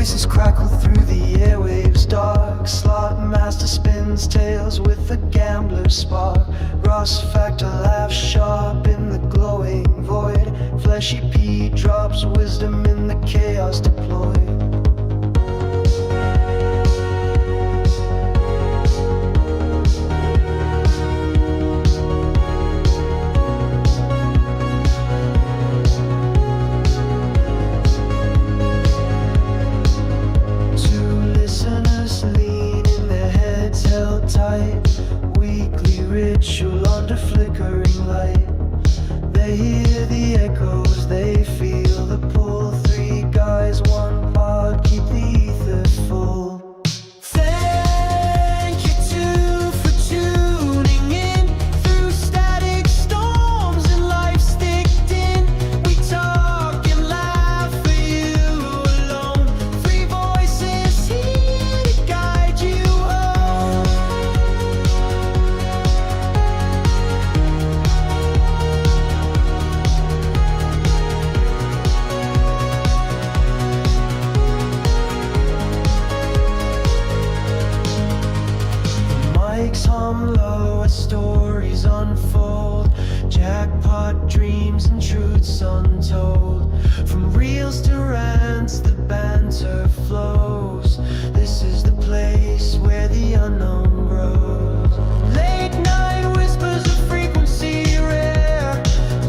Voices crackle through the airwaves dark. Slot master spins tales with a gambler's spark. Russ Factor laughs sharp in the glowing void. Fleshy P drops wisdom in the chaos deployed. Weekly ritual under flickering light. They hear the echoes, they feel the pull. Three guys, one pod, keep the ether full. Thank you two for tuning in through static storms and life's thick din. We talk and laugh for you alone. Three voices here to guide you home. Mics hum low as stories unfold. Jackpot dreams and truths untold. From reels to rants, the banter flows. This is the place where the unknown grows. Late night whispers of frequency rare.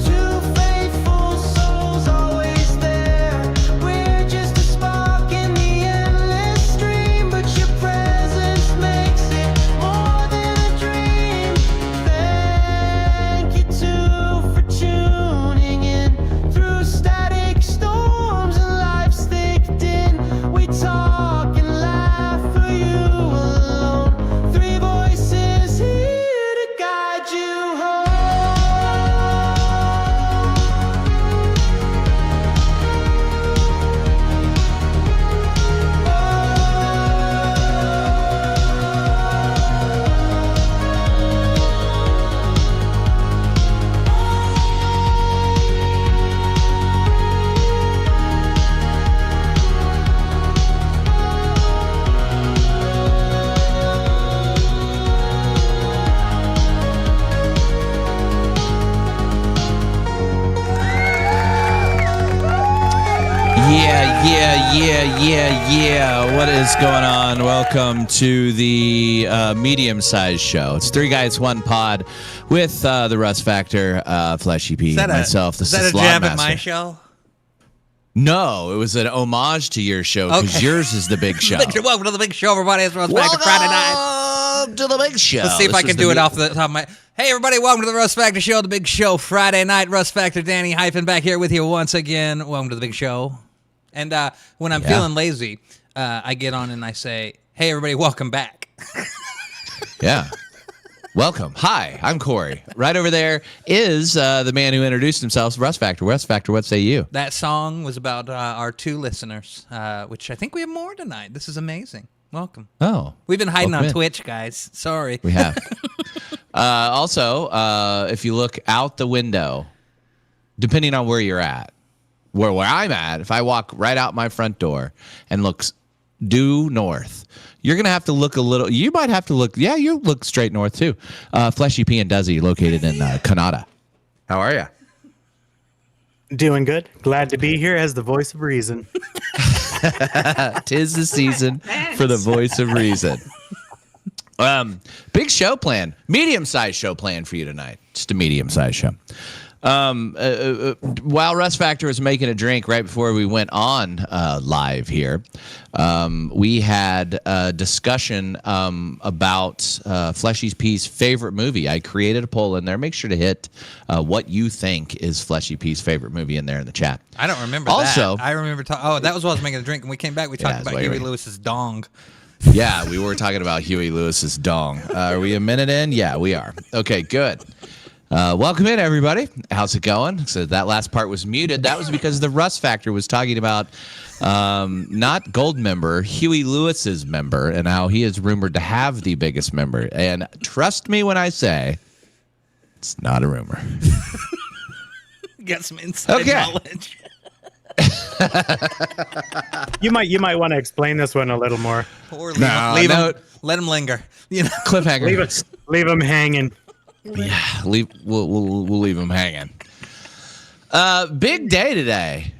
Two faithful souls always there. We're just a spark in the endless stream, but your presence makes it more than a dream. Thank you two for tuning in through static storms and life's thick din. We talk and laugh for you alone. Three voices here to guide you home. Yeah. What is going on? Welcome to the medium-sized show. It's Three Guys, One Pod with the Russ Factor, Fleshy P, myself, the Is that a Slot jab at Master. my show? No, it was an homage to your show because Okay. yours is the big show. Welcome to the big show, everybody. It's Russ Factor Friday night. Welcome to the big show. Let's see if I can do it off the top of my... Hey, everybody, welcome to the Russ Factor Show, the big show Friday night. Russ Factor, Danny Hyphen back here with you once again. Welcome to the big show. And when I'm feeling lazy, I get on and I say, hey, everybody, welcome back. Yeah. Welcome. Hi, I'm Corey. Right over there is the man who introduced himself, Russ Factor. Russ Factor, what say you? That song was about our two listeners, which I think we have more tonight. This is amazing. Welcome. Oh. We've been hiding welcome on in. Twitch, guys. Sorry. We have. Also, if you look out the window, depending on where you're at, where I'm at, if I walk right out my front door and look due north, you're going to have to look a little. You might have to look. Yeah, you look straight north, too. Fleshy P and Duzzy located in Canada. How are you? Doing good. Glad to be here as the voice of reason. 'Tis the season for the voice of reason. Big show plan, medium-sized show plan for you tonight. Just a medium-sized show. While Russ Factor was making a drink right before we went on live here, we had a discussion about Fleshy P's favorite movie. I created a poll in there. Make sure to hit what you think is Fleshy P's favorite movie in there in the chat. I don't remember Also, that. I remember talking. Oh, that was while I was making a drink. And we came back. We talked about Huey Lewis's dong. Yeah, we were talking about Huey Lewis's dong. Are we a minute in? Yeah, we are. Okay, good. Welcome in, everybody. How's it going? So that last part was muted. That was because the Russ Factor was talking about not Gold member, Huey Lewis's member, and how he is rumored to have the biggest member. And trust me when I say, it's not a rumor. Got some inside knowledge. You might want to explain this one a little more. Or No, no. let him linger. You know, Cliffhanger. Leave them hanging. Yeah, we'll leave them hanging. Big day today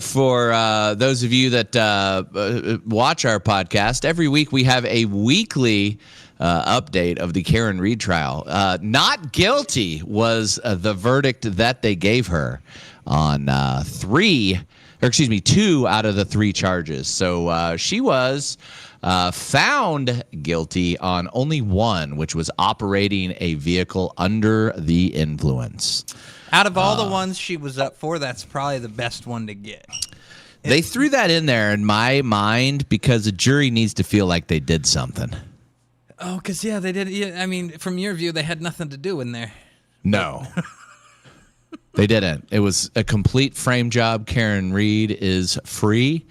for those of you that watch our podcast. Every week we have a weekly update of the Karen Reed trial. Not guilty was the verdict that they gave her on 2 out of the 3 charges. So she was found guilty on only 1, which was operating a vehicle under the influence. out of all the ones she was up for, that's probably the best one to get. They threw that in there in my mind because a jury needs to feel like they did something. Oh, because, yeah, they did. Yeah, I mean, from your view, they had nothing to do in there. No. They didn't. It was a complete frame job. Karen Reed is free.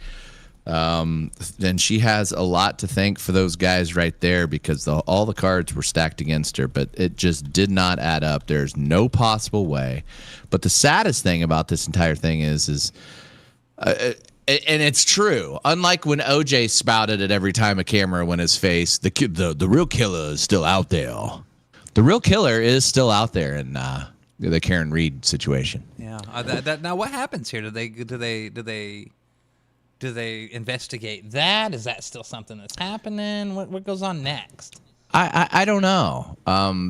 And she has a lot to thank for those guys right there because all the cards were stacked against her, but it just did not add up. There's no possible way. But the saddest thing about this entire thing is and it's true. Unlike when OJ spouted it every time a camera went his face, the real killer is still out there. The real killer is still out there in the Karen Reed situation. Yeah. Now, what happens here? Do they investigate that? Is that still something that's happening? What goes on next? I don't know.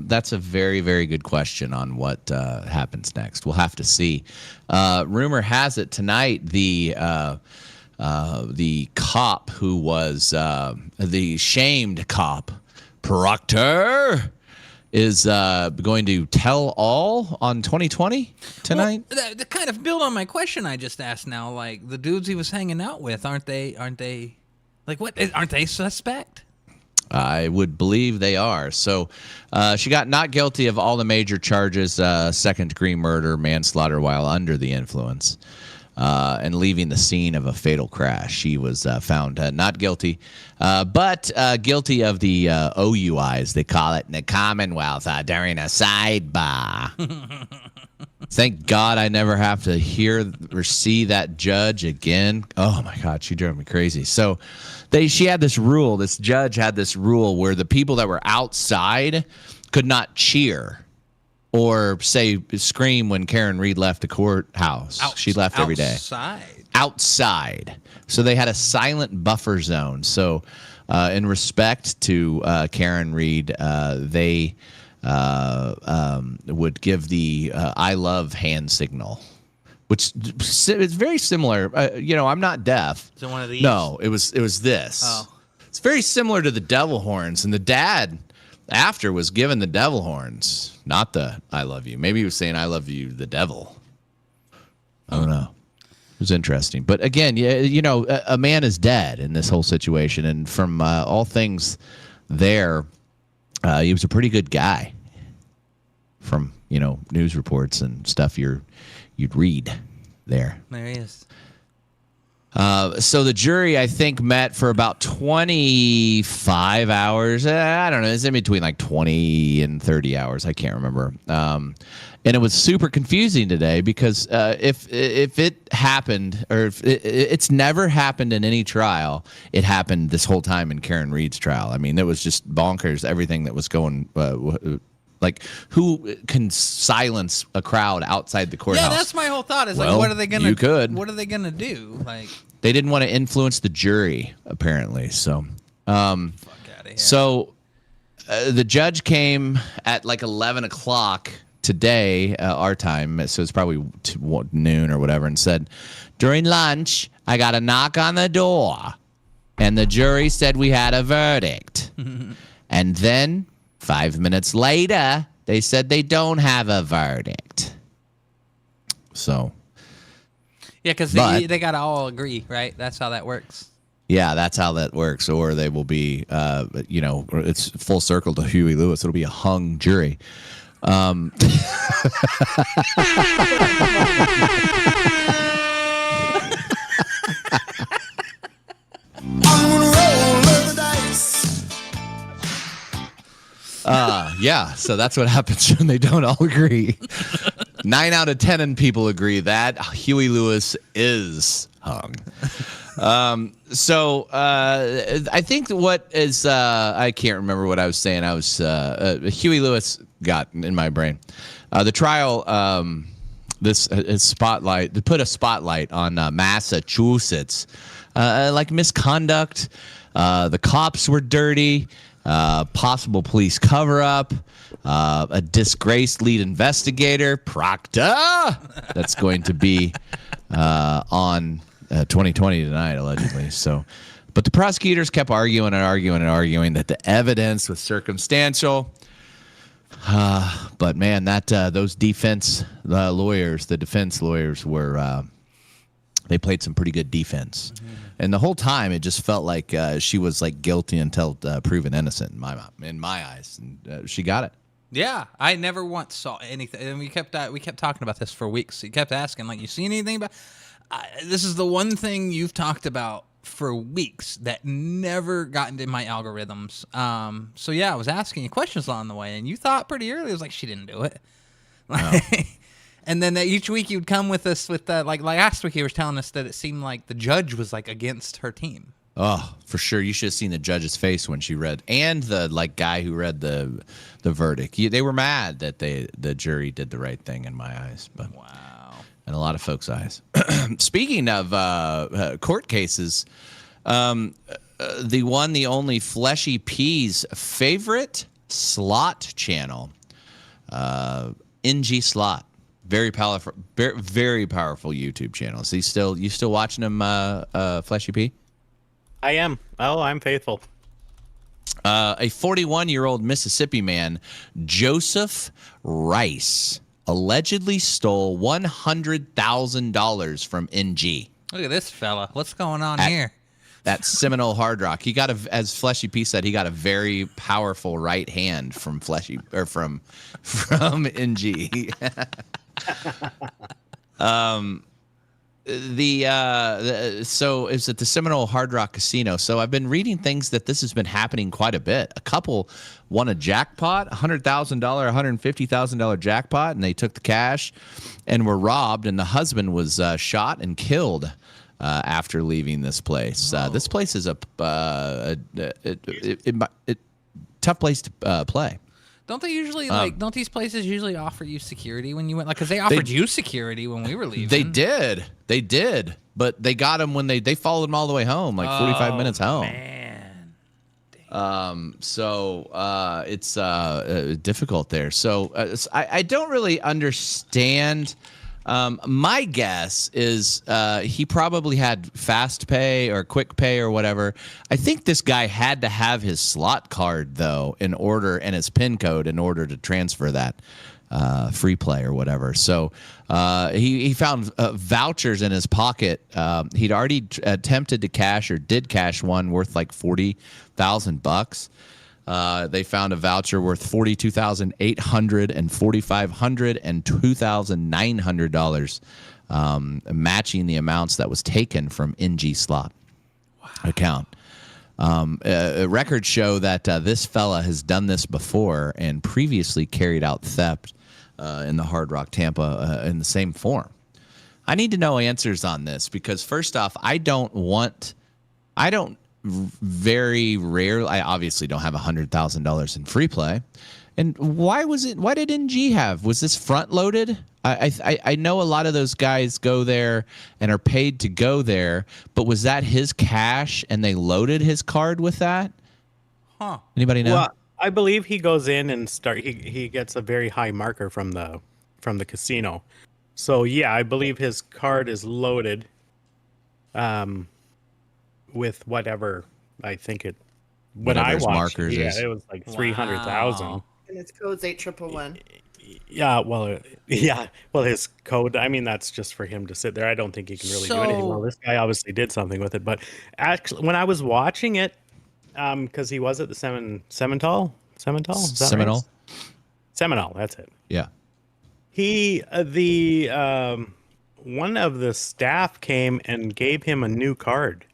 That's a very, very good question on what happens next. We'll have to see. Rumor has it tonight the cop who was the shamed cop, Proctor, is going to tell all on 2020 tonight. Well, to kind of build on my question I just asked now, like the dudes he was hanging out with, aren't they like what? Aren't they suspect? I would believe they are. So she got not guilty of all the major charges, second-degree murder, manslaughter while under the influence, and leaving the scene of a fatal crash. She was found not guilty, but guilty of the OUIs, they call it in the Commonwealth, during a sidebar. Thank God I never have to hear or see that judge again. Oh, my God, she drove me crazy. So she had this rule, this judge had this rule where the people that were outside could not cheer or say scream when Karen Reed left the courthouse. She left every day. Outside. So they had a silent buffer zone. So in respect to Karen Reed, they would give the I love hand signal, which is very similar. I'm not deaf. So one of these? No, it was this. Oh. It's very similar to the devil horns, and the dad after was given the devil horns, not the I love you. Maybe he was saying I love you, the devil. I don't know. It was interesting. But again, a man is dead in this whole situation. And from all things there, he was a pretty good guy from, news reports and stuff you'd read there. There he is. So the jury, I think, met for about 25 hours. I don't know. It's in between like 20 and 30 hours. I can't remember. And it was super confusing today because if it happened, or if it's never happened in any trial, it happened this whole time in Karen Reed's trial. I mean, it was just bonkers, everything that was going like, who can silence a crowd outside the courthouse? Yeah, that's my whole thought. Is well, like, what are they gonna? You could. What are they gonna do? Like, they didn't want to influence the jury, apparently. So, fuck out of here. So the judge came at like 11 o'clock today, our time. So it's probably noon or whatever, and said, during lunch, I got a knock on the door, and the jury said we had a verdict, and then 5 minutes later, they said they don't have a verdict. So, yeah, because they got to all agree, right? That's how that works. Yeah, that's how that works. Or they will be, it's full circle to Huey Lewis. It'll be a hung jury. I'm gonna roll the dice. Yeah, so that's what happens when they don't all agree. 9 out of 10 people agree that Huey Lewis is hung. I think what is I can't remember what I was saying. I was Huey Lewis got in my brain. The trial, this spotlight, to put a spotlight on Massachusetts, like misconduct. The cops were dirty. Possible police cover-up. A disgraced lead investigator, Proctor. That's going to be on 2020 tonight, allegedly. So, but the prosecutors kept arguing that the evidence was circumstantial. But man, that those defense lawyers were they played some pretty good defense, and the whole time it just felt like she was like guilty until proven innocent in my eyes, and she got it. Yeah, I never once saw anything, and we kept talking about this for weeks. You kept asking, like, you seen anything about? This is the one thing you've talked about for weeks that never got into my algorithms. So yeah, I was asking you questions along the way, and you thought pretty early. It was like, she didn't do it. No. And then each week you'd come with us with like last week you were telling us that it seemed like the judge was like against her team. Oh, for sure. You should have seen the judge's face when she read, and the guy who read the verdict. They were mad that the jury did the right thing in my eyes. But Wow. in a lot of folks' eyes. Speaking of court cases, the only Fleshy P's favorite slot channel, NG Slot. Very powerful YouTube channel. So you still watching him, Fleshy P? I am. Oh, I'm faithful. A 41-year-old Mississippi man, Joseph Rice, allegedly stole $100,000 from NG. Look at this fella. What's going on here? That Seminole Hard Rock. He got as Fleshy P said, he got a very powerful right hand from NG. So it's at the Seminole Hard Rock Casino. So I've been reading things that this has been happening quite a bit. A couple won a jackpot, $100,000, $150,000 jackpot, and they took the cash and were robbed. And the husband was shot and killed after leaving this place. This place is a tough place to play. Don't they usually don't these places usually offer you security when you went? Like, because they offered you security when we were leaving. They did, but they got him when they followed him all the way home, like 45 minutes home. Man. So it's difficult there. So I don't really understand. My guess is he probably had fast pay or quick pay or whatever. I think this guy had to have his slot card though and his PIN code in order to transfer that free play or whatever. So he found vouchers in his pocket. He'd already attempted to cash or did cash one worth like $40,000. They found a voucher worth $42,800 and $4,500 and $2,900, matching the amounts that was taken from NG Slot account. Records show that this fella has done this before and previously carried out theft in the Hard Rock Tampa in the same form. I need to know answers on this because first off, I very rarely, I obviously don't have $100,000 in free play. And why did NG have? Was this front loaded? I know a lot of those guys go there and are paid to go there, but was that his cash and they loaded his card with that? Huh. Anybody know? Well, I believe he goes in and he gets a very high marker from the casino. So yeah, I believe his card is loaded. With whatever I think it. When I watched, markers yeah, it was like 300,000. And its code's 8111. Yeah, well, his code. I mean, that's just for him to sit there. I don't think he can really do anything. Well, this guy obviously did something with it, but actually, when I was watching it, because he was at the Seminole, is that Seminole. Right? Seminole, that's it. Yeah. One of the staff came and gave him a new card.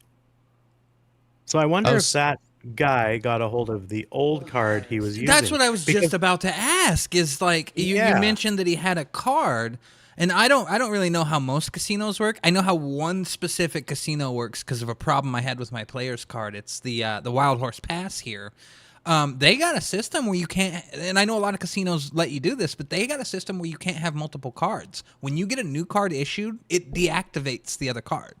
So I wonder if that guy got a hold of the old card he was using. That's what I was just about to ask. Is like you mentioned that he had a card, and I don't really know how most casinos work. I know how one specific casino works because of a problem I had with my player's card. It's the Wild Horse Pass here. They got a system where you can't, and I know a lot of casinos let you do this, but they got a system where you can't have multiple cards. When you get a new card issued, it deactivates the other card.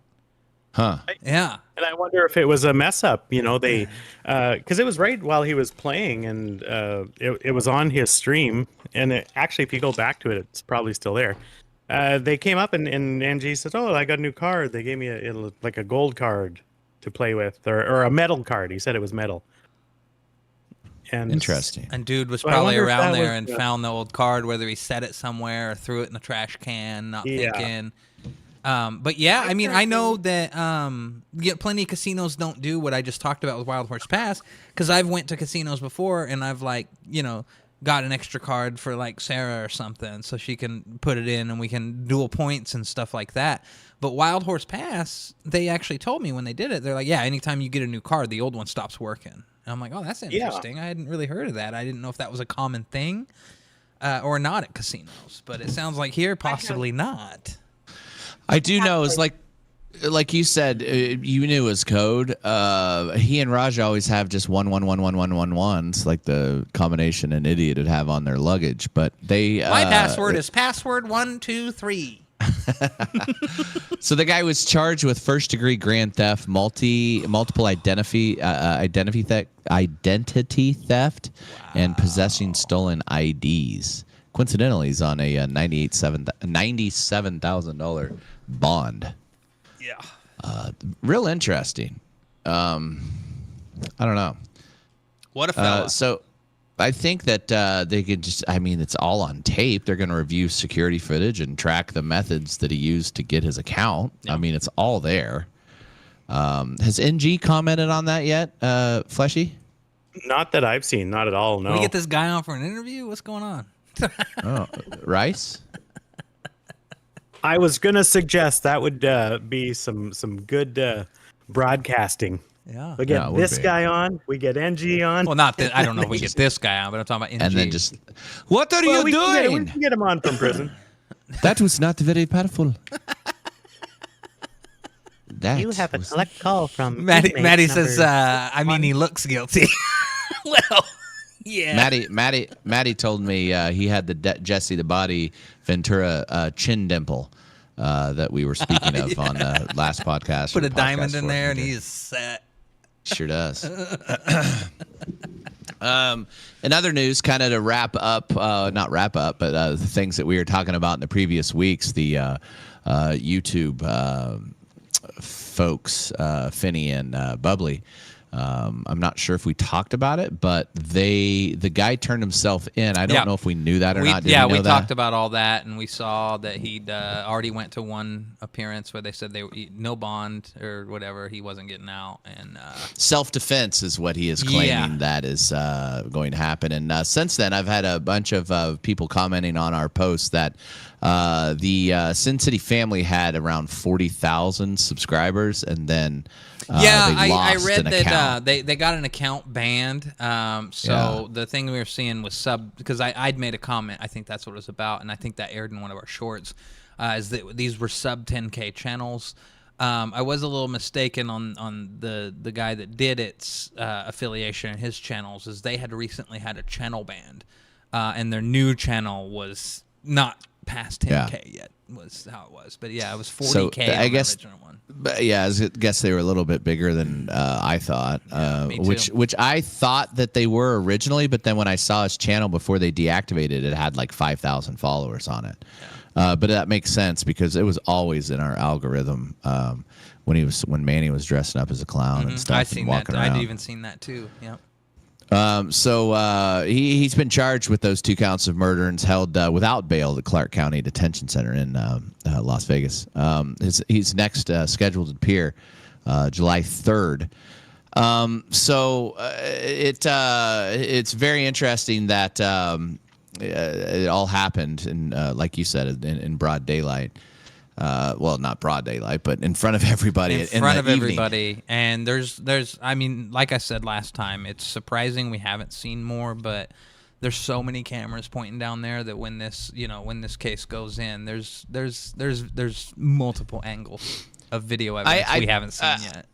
Huh. Yeah. And I wonder if it was a mess up, they, because it was right while he was playing, and it was on his stream. And actually, if you go back to it, it's probably still there. They came up and NG said, "Oh, I got a new card." They gave me like a gold card to play with, or a metal card. He said it was metal. And Interesting. And dude was So I probably wonder if around that there was and the- found the old card, whether he set it somewhere or threw it in the trash can, not thinking. But yeah, I mean, I know that plenty of casinos don't do what I just talked about with Wild Horse Pass, because I've went to casinos before and I've got an extra card for like Sarah or something so she can put it in and we can dual points and stuff like that. But Wild Horse Pass, they actually told me when they did it, they're like, yeah, anytime you get a new card, the old one stops working. And I'm like, oh, that's interesting. I hadn't really heard of that. I didn't know if that was a common thing or not at casinos. But it sounds like here, possibly not. I do know is like you said, you knew his code. He and Raj always have just 1111111s, like the combination an idiot would have on their luggage. But my password is password 123. So the guy was charged with first-degree grand theft, multiple identity theft, and possessing stolen IDs. Coincidentally, he's on a $97,000 bond. Yeah. Real interesting. I don't know. What a fella. So I think that they could just, it's all on tape. They're going to review security footage and track the methods that he used to get his account. Yeah. It's all there. Has NG commented on that yet, Fleshy? Not that I've seen. Not at all, no. Can we get this guy on for an interview? What's going on? Rice? I was going to suggest that would be some good broadcasting. Yeah. We get this guy on. We get NG on. Well, not that I don't know if we get this guy on, but I'm talking about NG. And then just, what are you doing? We can get him on from prison. That was not very powerful. You have a collect call from Maddie says, he looks guilty. Well, yeah. Maddie told me he had the Jesse the Body Ventura chin dimple that we were speaking of on the last podcast. Put a diamond in there and he's set. Sure does. In other news, kind of to wrap up, not wrap up, but the things that we were talking about in the previous weeks, the YouTube folks, Finny and Bubbly. I'm not sure if we talked about it, but the guy turned himself in. I don't know if we knew that or not. Did we talked about all that, and we saw that he'd already went to one appearance where they said they were no bond or whatever. He wasn't getting out, and self-defense is what he is claiming that is going to happen. And since then, I've had a bunch of people commenting on our post that the Sin City family had around 40,000 subscribers, and then I read that they got an account banned. The thing we were seeing was because I'd made a comment. I think that's what it was about, and I think that aired in one of our shorts. Is that these were sub 10K channels? I was a little mistaken on the guy that did its affiliation in his channels. Is they had recently had a channel banned, and their new channel was not past 10K yet. Was how it was, but yeah, it was 40K. So, I guess the original one. But yeah, I guess they were a little bit bigger than I thought. Me too. Which I thought that they were originally, but then when I saw his channel before they deactivated it, had like 5,000 followers on it. Yeah. But that makes sense because it was always in our algorithm when Manny was dressing up as a clown and stuff. I seen and walking that. around. I'd even seen that too. Yeah. He's been charged with those 2 counts of murder and is held without bail at Clark County Detention Center in Las Vegas. He's next scheduled to appear July 3rd. It's very interesting that it all happened in, like you said, in broad daylight. well, not broad daylight, but in front of everybody. In front of evening. everybody. And there's, I mean, like I said last time, it's surprising we haven't seen more, but there's so many cameras pointing down there that when this case goes in, there's multiple angles of video evidence we haven't seen yet.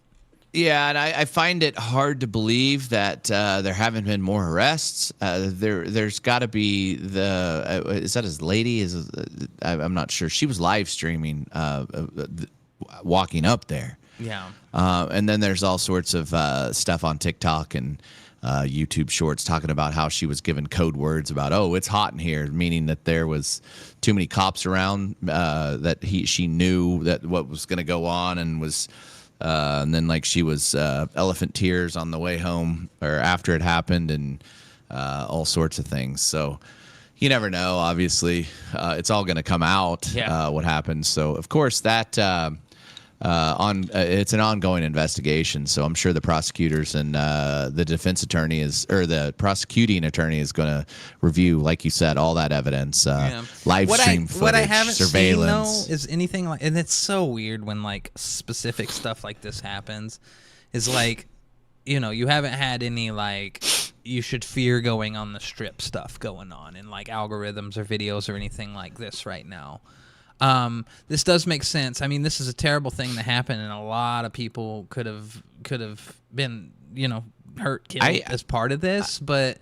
Yeah, and I find it hard to believe that there haven't been more arrests. There's got to be is that his lady? I'm not sure. She was live streaming, walking up there. Yeah. And then there's all sorts of stuff on TikTok and YouTube Shorts talking about how she was given code words about, oh, it's hot in here, meaning that there was too many cops around, that she knew that what was going to go on, and was. And then like she was elephant tears on the way home or after it happened, and all sorts of things. So you never know. Obviously, it's all going to come out what happened. So of course that it's an ongoing investigation. So I'm sure the prosecutors and the defense attorney the prosecuting attorney is going to review, like you said, all that evidence, live stream footage, what I haven't surveillance. seen, though, is anything like, and it's so weird when like specific stuff like this happens, is like, you haven't had any like you should fear going on the strip stuff going on in like algorithms or videos or anything like this right now. This does make sense. I mean, this is a terrible thing that happened, and a lot of people could have been, hurt, killed as part of this. But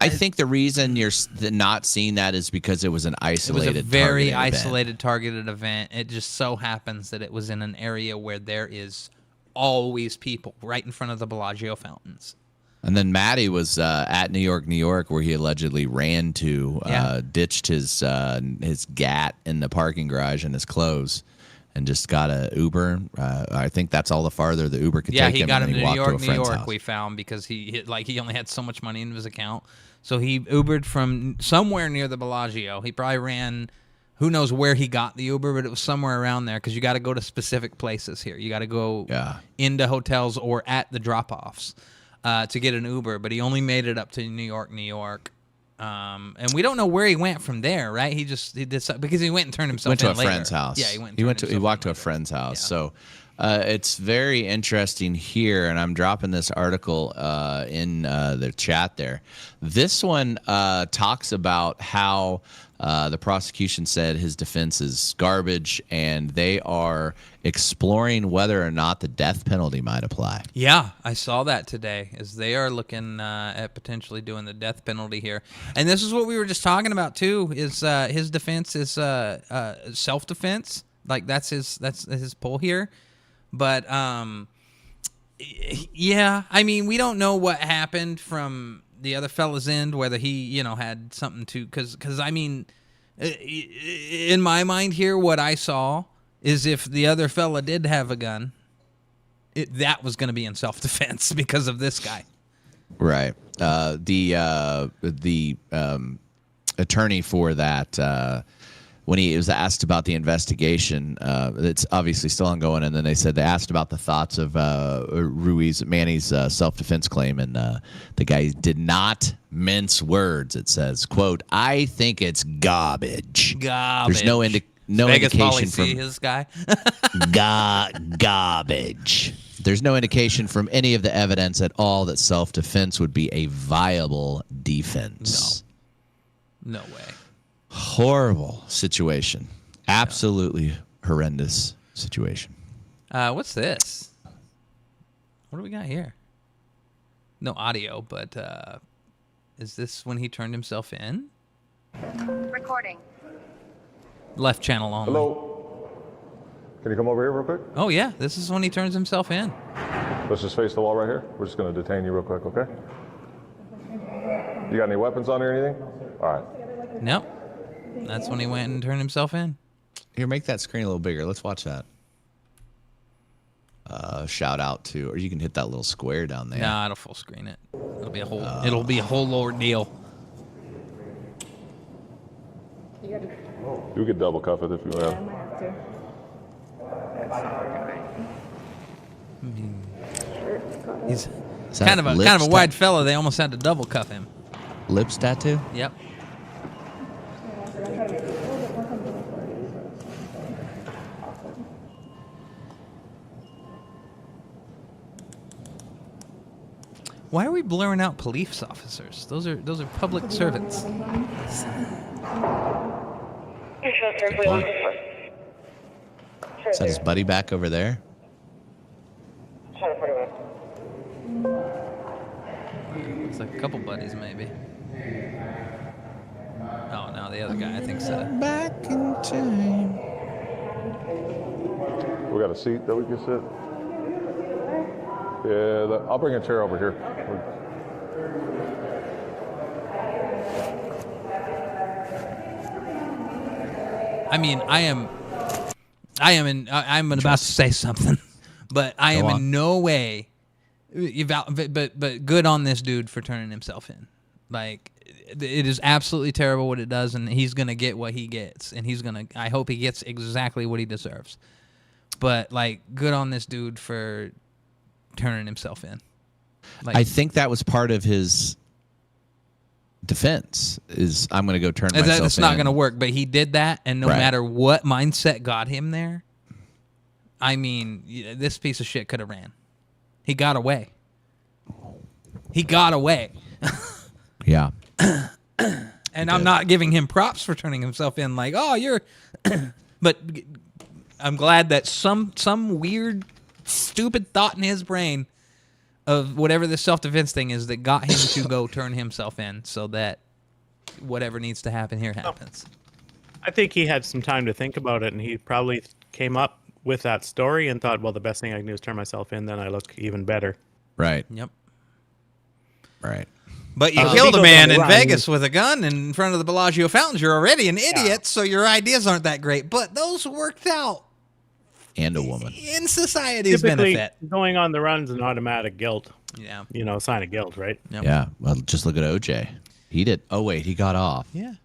I think the reason you're not seeing that is because it was an isolated, it was a very isolated, targeted event. It just so happens that it was in an area where there is always people right in front of the Bellagio fountains. And then Matty was at New York, where he allegedly ran to, ditched his gat in the parking garage and his clothes, and just got a Uber. I think that's all the farther the Uber could take him. Yeah, he got him to New York, house. We found, because he only had so much money in his account. So he Ubered from somewhere near the Bellagio. He probably ran, who knows where he got the Uber, but it was somewhere around there, because you got to go to specific places here. You got to go into hotels or at the drop-offs. To get an Uber, but he only made it up to New York. And we don't know where he went from there, right? He did something, because he went and turned himself in later. Friend's house. Yeah, he walked to a friend's house. Yeah. So it's very interesting here, and I'm dropping this article in the chat there. This one talks about how the prosecution said his defense is garbage, and they are exploring whether or not the death penalty might apply. Yeah, I saw that today, as they are looking at potentially doing the death penalty here. And this is what we were just talking about too, is his defense is self-defense. Like that's his pull here. But yeah, I mean, we don't know what happened from the other fella's end, whether he, had something to, because I mean, in my mind here, what I saw is if the other fella did have a gun, that was going to be in self-defense because of this guy. Right. The attorney for that, when he was asked about the investigation, it's obviously still ongoing, and then they asked about the thoughts of Manny's self-defense claim, and the guy did not mince words. It says, quote, "I think it's garbage." There's no indication from his guy. Garbage. There's no indication from any of the evidence at all that self-defense would be a viable defense. No way. Horrible situation. Absolutely horrendous situation. What's this? What do we got here? No audio, but is this when he turned himself in? Recording. Left channel only. Hello. Can you come over here real quick? Oh, yeah. This is when he turns himself in. Let's just face the wall right here. We're just going to detain you real quick, okay? You got any weapons on or anything? All right. Nope. That's when he went and turned himself in. Here, make that screen a little bigger. Let's watch that. Shout out to, or you can hit that little square down there. Nah, it'll full screen it. It'll be a whole ordeal. You could double cuff it if you want. He's kind of a wide fella. They almost had to double cuff him. Lips tattoo? Yep. Why are we blurring out police officers? Those are public servants. Is that his buddy back over there? It's like a couple buddies, maybe. Oh, no, the other guy, I think so. Back in time. We got a seat that we can sit? Yeah, I'll bring a chair over here. I mean, I'm about to say something, but I am in no way, but good on this dude for turning himself in. Like, it is absolutely terrible what it does, and he's gonna get what he gets, and I hope he gets exactly what he deserves. But like, good on this dude for turning himself in. Like, I think that was part of his defense. Is I'm going to go turn myself in. It's not going to work, but he did that, and no matter what mindset got him there, I mean, this piece of shit could have ran. He got away. Yeah. And I'm not giving him props for turning himself in. Like, oh, you're, but I'm glad that some weird, stupid thought in his brain of whatever the self-defense thing is that got him to go turn himself in, so that whatever needs to happen here happens. I think he had some time to think about it, and he probably came up with that story and thought, well, the best thing I can do is turn myself in, then I look even better. Right. Yep. Right. But you killed a man in Vegas with a gun in front of the Bellagio fountains. You're already an idiot, so your ideas aren't that great. But those worked out. And a woman. In society's Typically, benefit. going on the run's an automatic guilt. Yeah. You know, sign of guilt, right? Yep. Yeah. Well, just look at OJ. He did. Oh, wait. He got off. Yeah.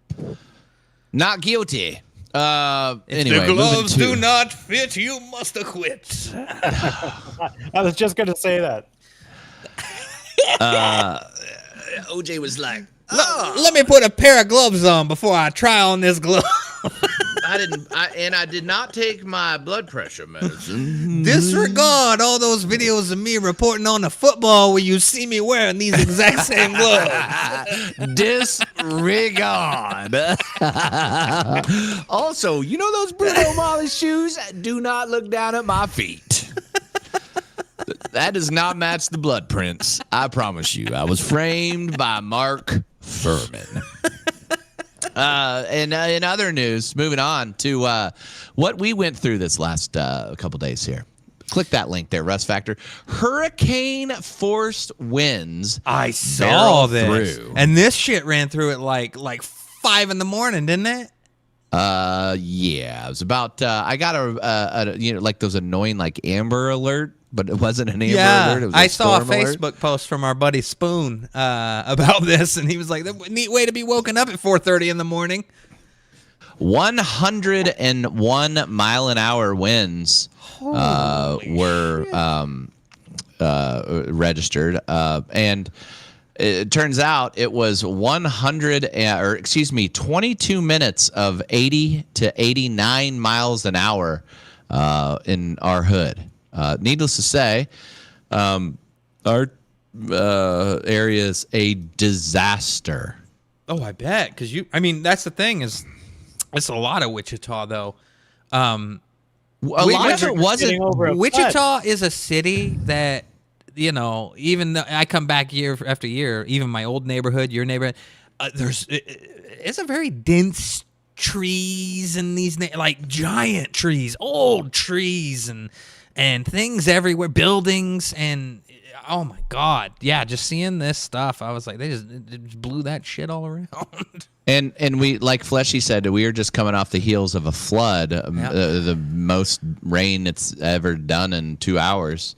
Not guilty. If Anyway, the gloves moving do not fit, you must acquit. I was just going to say that. OJ was like, Let me put a pair of gloves on before I try on this glove. I did not take my blood pressure medicine. Disregard all those videos of me reporting on the football where you see me wearing these exact same gloves. Disregard. Also, you know those Bruno Mars shoes? Do not look down at my feet. That does not match the blood prints. I promise you. I was framed by Mark Furman. And in other news, moving on to what we went through this last couple days here. Click that link there, Russ Factor. Hurricane-forced winds. I saw this. Through. And this shit ran through at like 5 in the morning, didn't it? Yeah. It was about, I got a like those annoying like Amber Alert. But it wasn't an Amber Alert. It was I saw a storm alert. Facebook post from our buddy Spoon about this, and he was like, neat way to be woken up at 4:30 in the morning. 101 mile an hour winds were registered. And it turns out it was 22 minutes of 80 to 89 miles an hour in our hood. Needless to say, our area is a disaster. Oh, I bet. Because that's the thing is, it's a lot of Wichita though. A lot of it wasn't. Wichita is a city that, even though I come back year after year, even my old neighborhood, your neighborhood, it's a very dense trees and these like giant trees, old trees and things everywhere, buildings, and oh my God, yeah, just seeing this stuff, I was like, they just blew that shit all around. And we, like Fleshy said, we were just coming off the heels of a flood, the most rain it's ever done in 2 hours,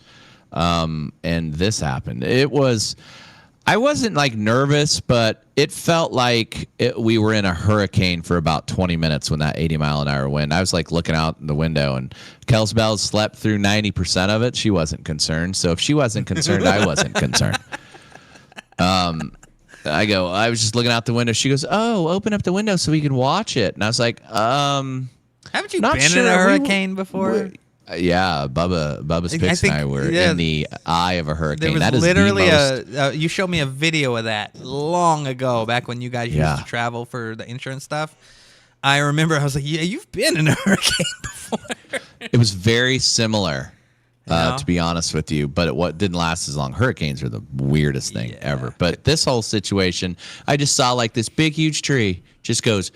and this happened. I wasn't like nervous, but it felt like we were in a hurricane for about 20 minutes when that 80 mile an hour wind. I was like looking out the window, and Kels Bell slept through 90% of it. She wasn't concerned. So if she wasn't concerned, I wasn't concerned. I was just looking out the window. She goes, "Oh, open up the window so we can watch it." And I was like, Haven't you Not been sure. in a We- hurricane before? Yeah, Bubba's I Pix think- and I were yeah. in the eye of a There hurricane. was That is literally the most. you showed me a video of that long ago, back when you guys Yeah. used to travel for the insurance stuff. I remember I was like, yeah, you've been in a hurricane before. It was very similar, Yeah. to be honest with you, but what didn't last as long. Hurricanes are the weirdest thing ever. But this whole situation, I just saw like this big, huge tree just goes,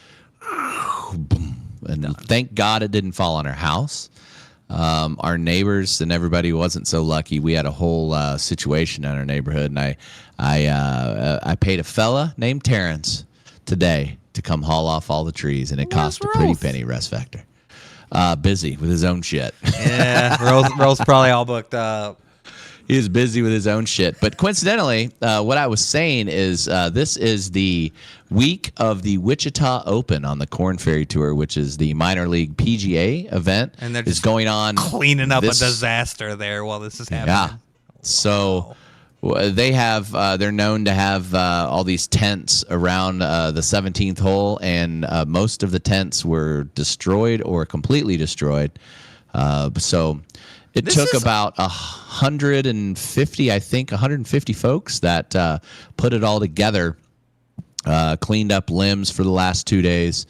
boom, and thank God it didn't fall on our house. Our neighbors and everybody wasn't so lucky. We had a whole situation in our neighborhood, and I paid a fella named Terrence today to come haul off all the trees, and it cost a pretty penny. Russ Factor, busy with his own shit. Yeah, Rose probably all booked up. He was busy with his own shit. But coincidentally, what I was saying is this is the week of the Wichita Open on the Corn Ferry Tour, which is the minor league PGA event. And they're is just going on cleaning up this- a disaster there while this is happening. Yeah. So they have they're known to have all these tents around the 17th hole, and most of the tents were destroyed or completely destroyed. So it took about 150, I think, 150 folks that put it all together, cleaned up limbs for the last 2 days.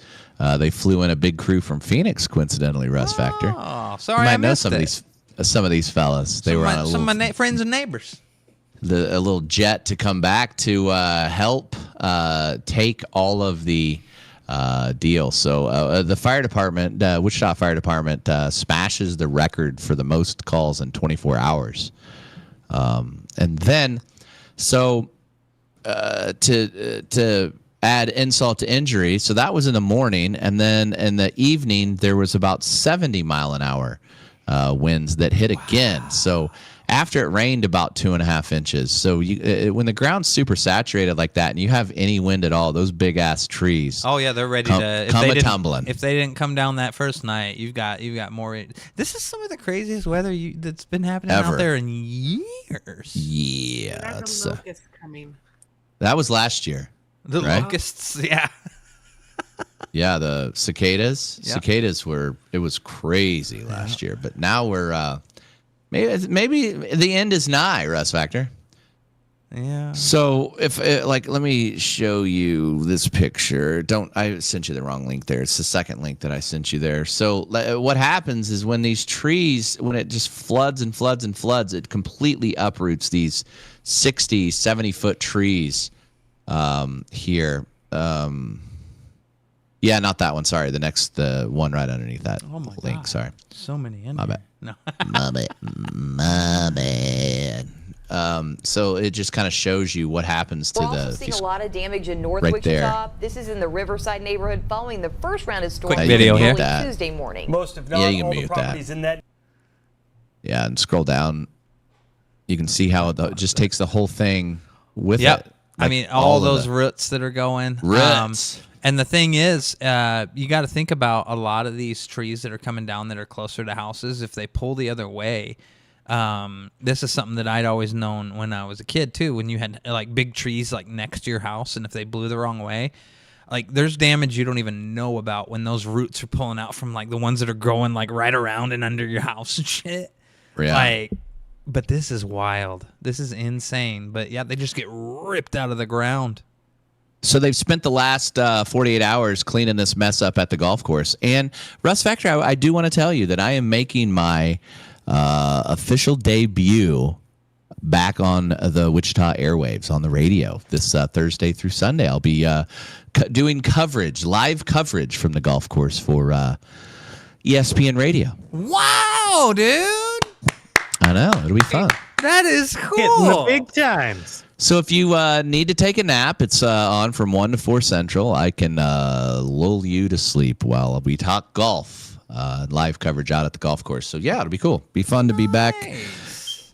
They flew in a big crew from Phoenix, coincidentally, Russ Factor. Oh, You sorry, might I know missed some it. of these fellas. They were on a Some little of my friends and neighbors. a little jet to come back to help take all of the deal. So the fire department, Wichita Fire Department, smashes the record for the most calls in 24 hours. And then, so to add insult to injury, so that was in the morning, and then in the evening there was about 70 mile an hour winds that hit again. So after it rained about 2.5 inches. So when the ground's super saturated like that, and you have any wind at all, those big ass trees. Oh yeah, they're ready Come- to come they a didn't- tumbling. If they didn't come down that first night, you've got more. This is some of the craziest weather that's been happening Ever. out there in years. Yeah, There's that's, a locust coming. that was last year. The Right? locusts, yeah. Yeah, the cicadas. Yeah. Cicadas it was crazy last year, but now we're maybe the end is nigh, Russ Factor. Yeah. So if let me show you this picture. I sent you the wrong link there. It's the second link that I sent you there. So what happens is when these trees, when it just floods and floods and floods, it completely uproots these 60, 70-foot trees here. Yeah, not that one. Sorry, the one right underneath that link. God. Sorry, So many in my there. bad. No. My bad. So it just kind of shows you what happens to We're also the. seeing a lot of damage in North right Wichita. there. This is in the Riverside neighborhood following the first round of storms Quick video early here. That. Tuesday morning. Most of not Yeah, you can all the mute that. properties in that Yeah, and scroll down. You can see how it just takes the whole thing with Yep. it. I Like mean, all of those the roots that are going. roots. And the thing is, you got to think about a lot of these trees that are coming down that are closer to houses. If they pull the other way, this is something that I'd always known when I was a kid too. When you had like big trees like next to your house, and if they blew the wrong way, like there's damage you don't even know about when those roots are pulling out from like the ones that are growing like right around and under your house and shit. Yeah. Like, but this is wild. This is insane. But yeah, they just get ripped out of the ground. So they've spent the last 48 hours cleaning this mess up at the golf course. And Russ Factor, I do want to tell you that I am making my official debut back on the Wichita airwaves on the radio this Thursday through Sunday. I'll be doing live coverage from the golf course for ESPN Radio. Wow, dude. I know. It'll be fun. That is Hitting the cool. big times. So if you need to take a nap, it's on from 1 to 4 Central. I can lull you to sleep while we talk golf, live coverage out at the golf course. So yeah, it'll be cool. Be fun to be back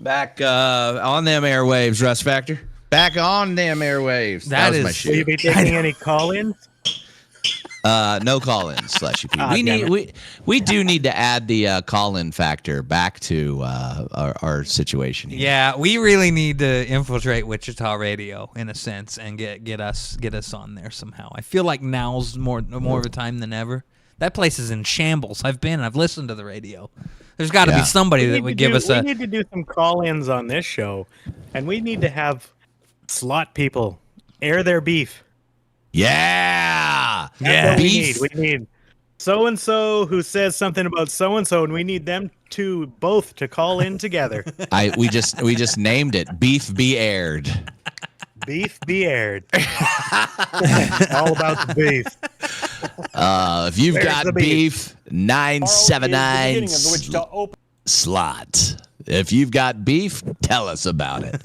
on them airwaves, Russ Factor. Back on them airwaves. That was my Will shit. you be taking any call-ins? No call-ins, Fleshy P. We do need to add the call-in factor back to our situation here. Yeah, we really need to infiltrate Wichita radio in a sense and get us on there somehow. I feel like now's more of a time than ever. That place is in shambles. I've been. I've listened to the radio. There's got to Yeah. be somebody that would give us We a. need to do some call-ins on this show, and we need to have slot people air their beef. Yeah. Yeah. That's what Beef. we need so-and-so who says something about so-and-so, and we need them to both to call in together. We just named it Beef Be Aired. Beef be aired. All about the beef. If you've Where's got the beef? beef, 979 slot. If you've got beef, tell us about it.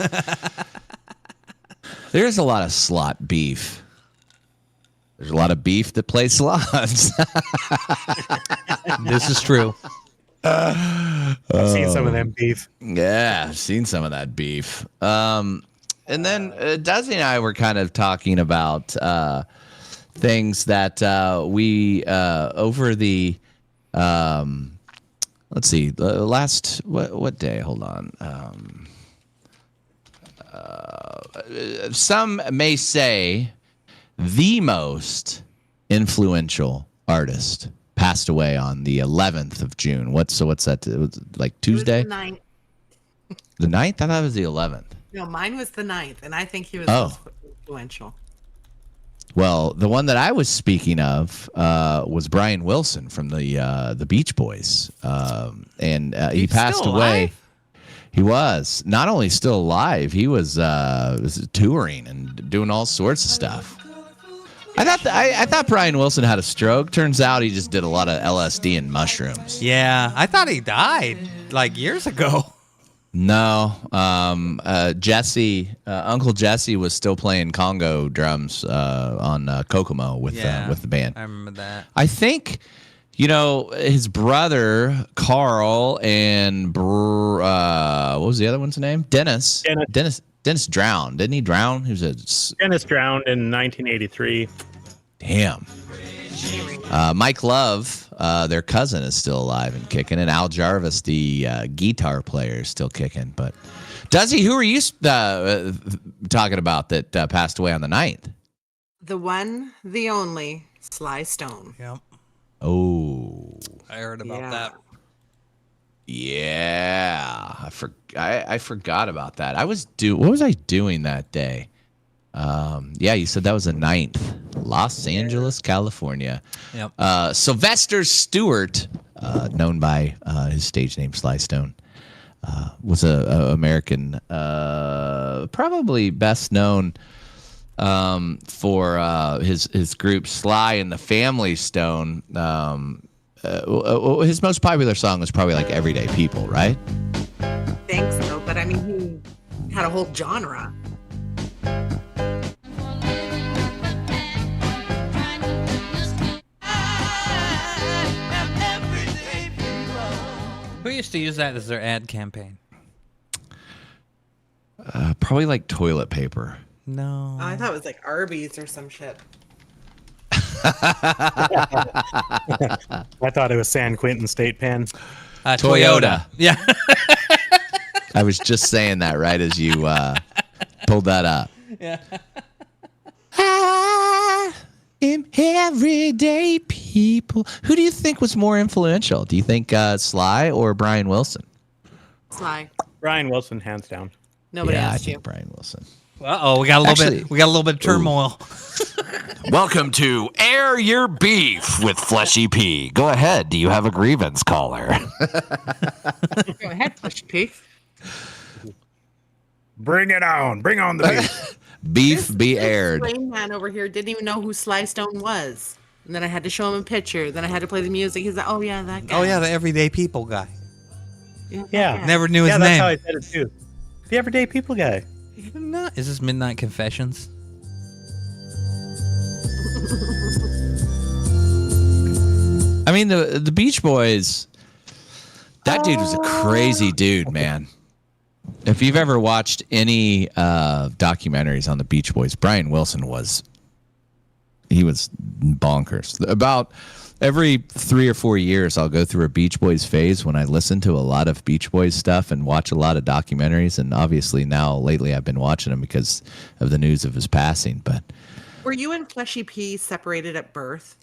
There's a lot of slot beef. There's a lot of beef that plays slots. This is true. I've seen some of them beef. Yeah, I've seen some of that beef. And then Duzzy and I were kind of talking about things that we over the let's see, the last what day? Hold on. Some may say the most influential artist passed away on the 11th of June. What's that? It was like Tuesday? It was the 9th. The 9th? I thought it was the 11th. No, mine was the 9th, and I think he was Oh. most influential. Well, the one that I was speaking of was Brian Wilson from the Beach Boys, and he He's passed still away. alive? He was not only still alive, he was touring and doing all sorts of stuff. I thought Brian Wilson had a stroke. Turns out he just did a lot of LSD and mushrooms. Yeah, I thought he died like years ago. No, Jesse, Uncle Jesse was still playing Congo drums on Kokomo with the band. I remember that. I think, his brother Carl and what was the other one's name? Dennis drowned. Didn't he drown? He was Dennis drowned in 1983. Damn. Mike Love, their cousin, is still alive and kicking, and Al Jarvis, the guitar player, is still kicking. But Duzzy, who are you talking about that passed away on the 9th? The one, the only, Sly Stone. Yep. Oh, I heard about that. Yeah, I forgot about that. What was I doing that day? Yeah, you said that was the 9th, Los Angeles, California. Yep. Sylvester Stewart, known by his stage name Sly Stone, was a American, probably best known for his group Sly and the Family Stone. His most popular song was probably like Everyday People, right? I think so, but I mean, he had a whole genre. Who used to use that as their ad campaign? Probably like toilet paper. No. Oh, I thought it was like Arby's or some shit. I thought it was San Quentin State Pen. Toyota. Yeah. I was just saying that right as you pulled that up. Yeah. I am everyday people. Who do you think was more influential? Do you think Sly or Brian Wilson? Sly. Brian Wilson, hands down. Nobody I asked think you. Brian Wilson. Uh-oh, we got a little bit. We got a little bit of turmoil. Welcome to Air Your Beef with Fleshy P. Go ahead. Do you have a grievance, caller? Go ahead, Fleshy P. Bring it on. Bring on the beef. Beef be aired. This man over here didn't even know who Sly Stone was. And then I had to show him a picture. Then I had to play the music. He's like, oh, yeah, that guy. Oh yeah, the everyday people guy. Yeah. Never knew his Yeah, name. that's how I said it too. The everyday people guy. No, is this Midnight Confessions? I mean, the Beach Boys, that dude was a crazy dude, man. If you've ever watched any documentaries on the Beach Boys, Brian Wilson was bonkers. About every 3 or 4 years, I'll go through a Beach Boys phase when I listen to a lot of Beach Boys stuff and watch a lot of documentaries. And obviously now, lately, I've been watching them because of the news of his passing. But Were you and Fleshy P separated at birth?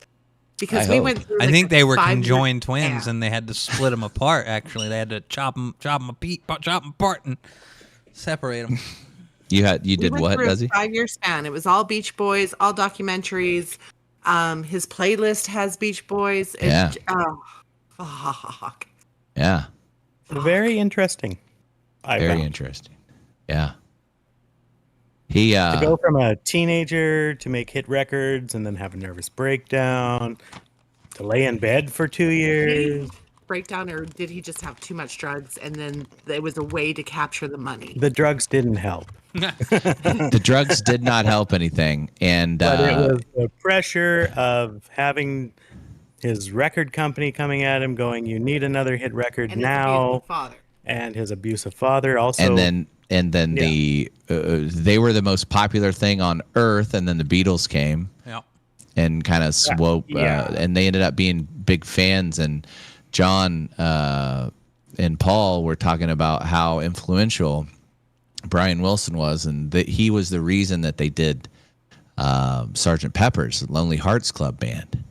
Because I we hope. went through. I like, think a they were 5-year conjoined twins, span. and they had to split them apart. Actually, they had to chop them apart and separate them. You We did went what, through Duzzy? a 5-year span. It was all Beach Boys, all documentaries. His playlist has Beach Boys. Yeah. Oh, fuck. Yeah. Very interesting. Very found. interesting. Yeah. He To go from a teenager to make hit records and then have a nervous breakdown, to lay in bed for 2 years. Breakdown, or did he just have too much drugs and then it was a way to capture the money? The drugs didn't help. the drugs did not help anything, and But it was the pressure of having his record company coming at him, going, "You need another hit record And his now." abusive father. And his abusive father also. and then they were the most popular thing on Earth, and then the Beatles came. Yeah. And kind of swope, and they ended up being big fans. And John and Paul were talking about how influential Brian Wilson was, and that he was the reason that they did Sgt. Pepper's Lonely Hearts Club Band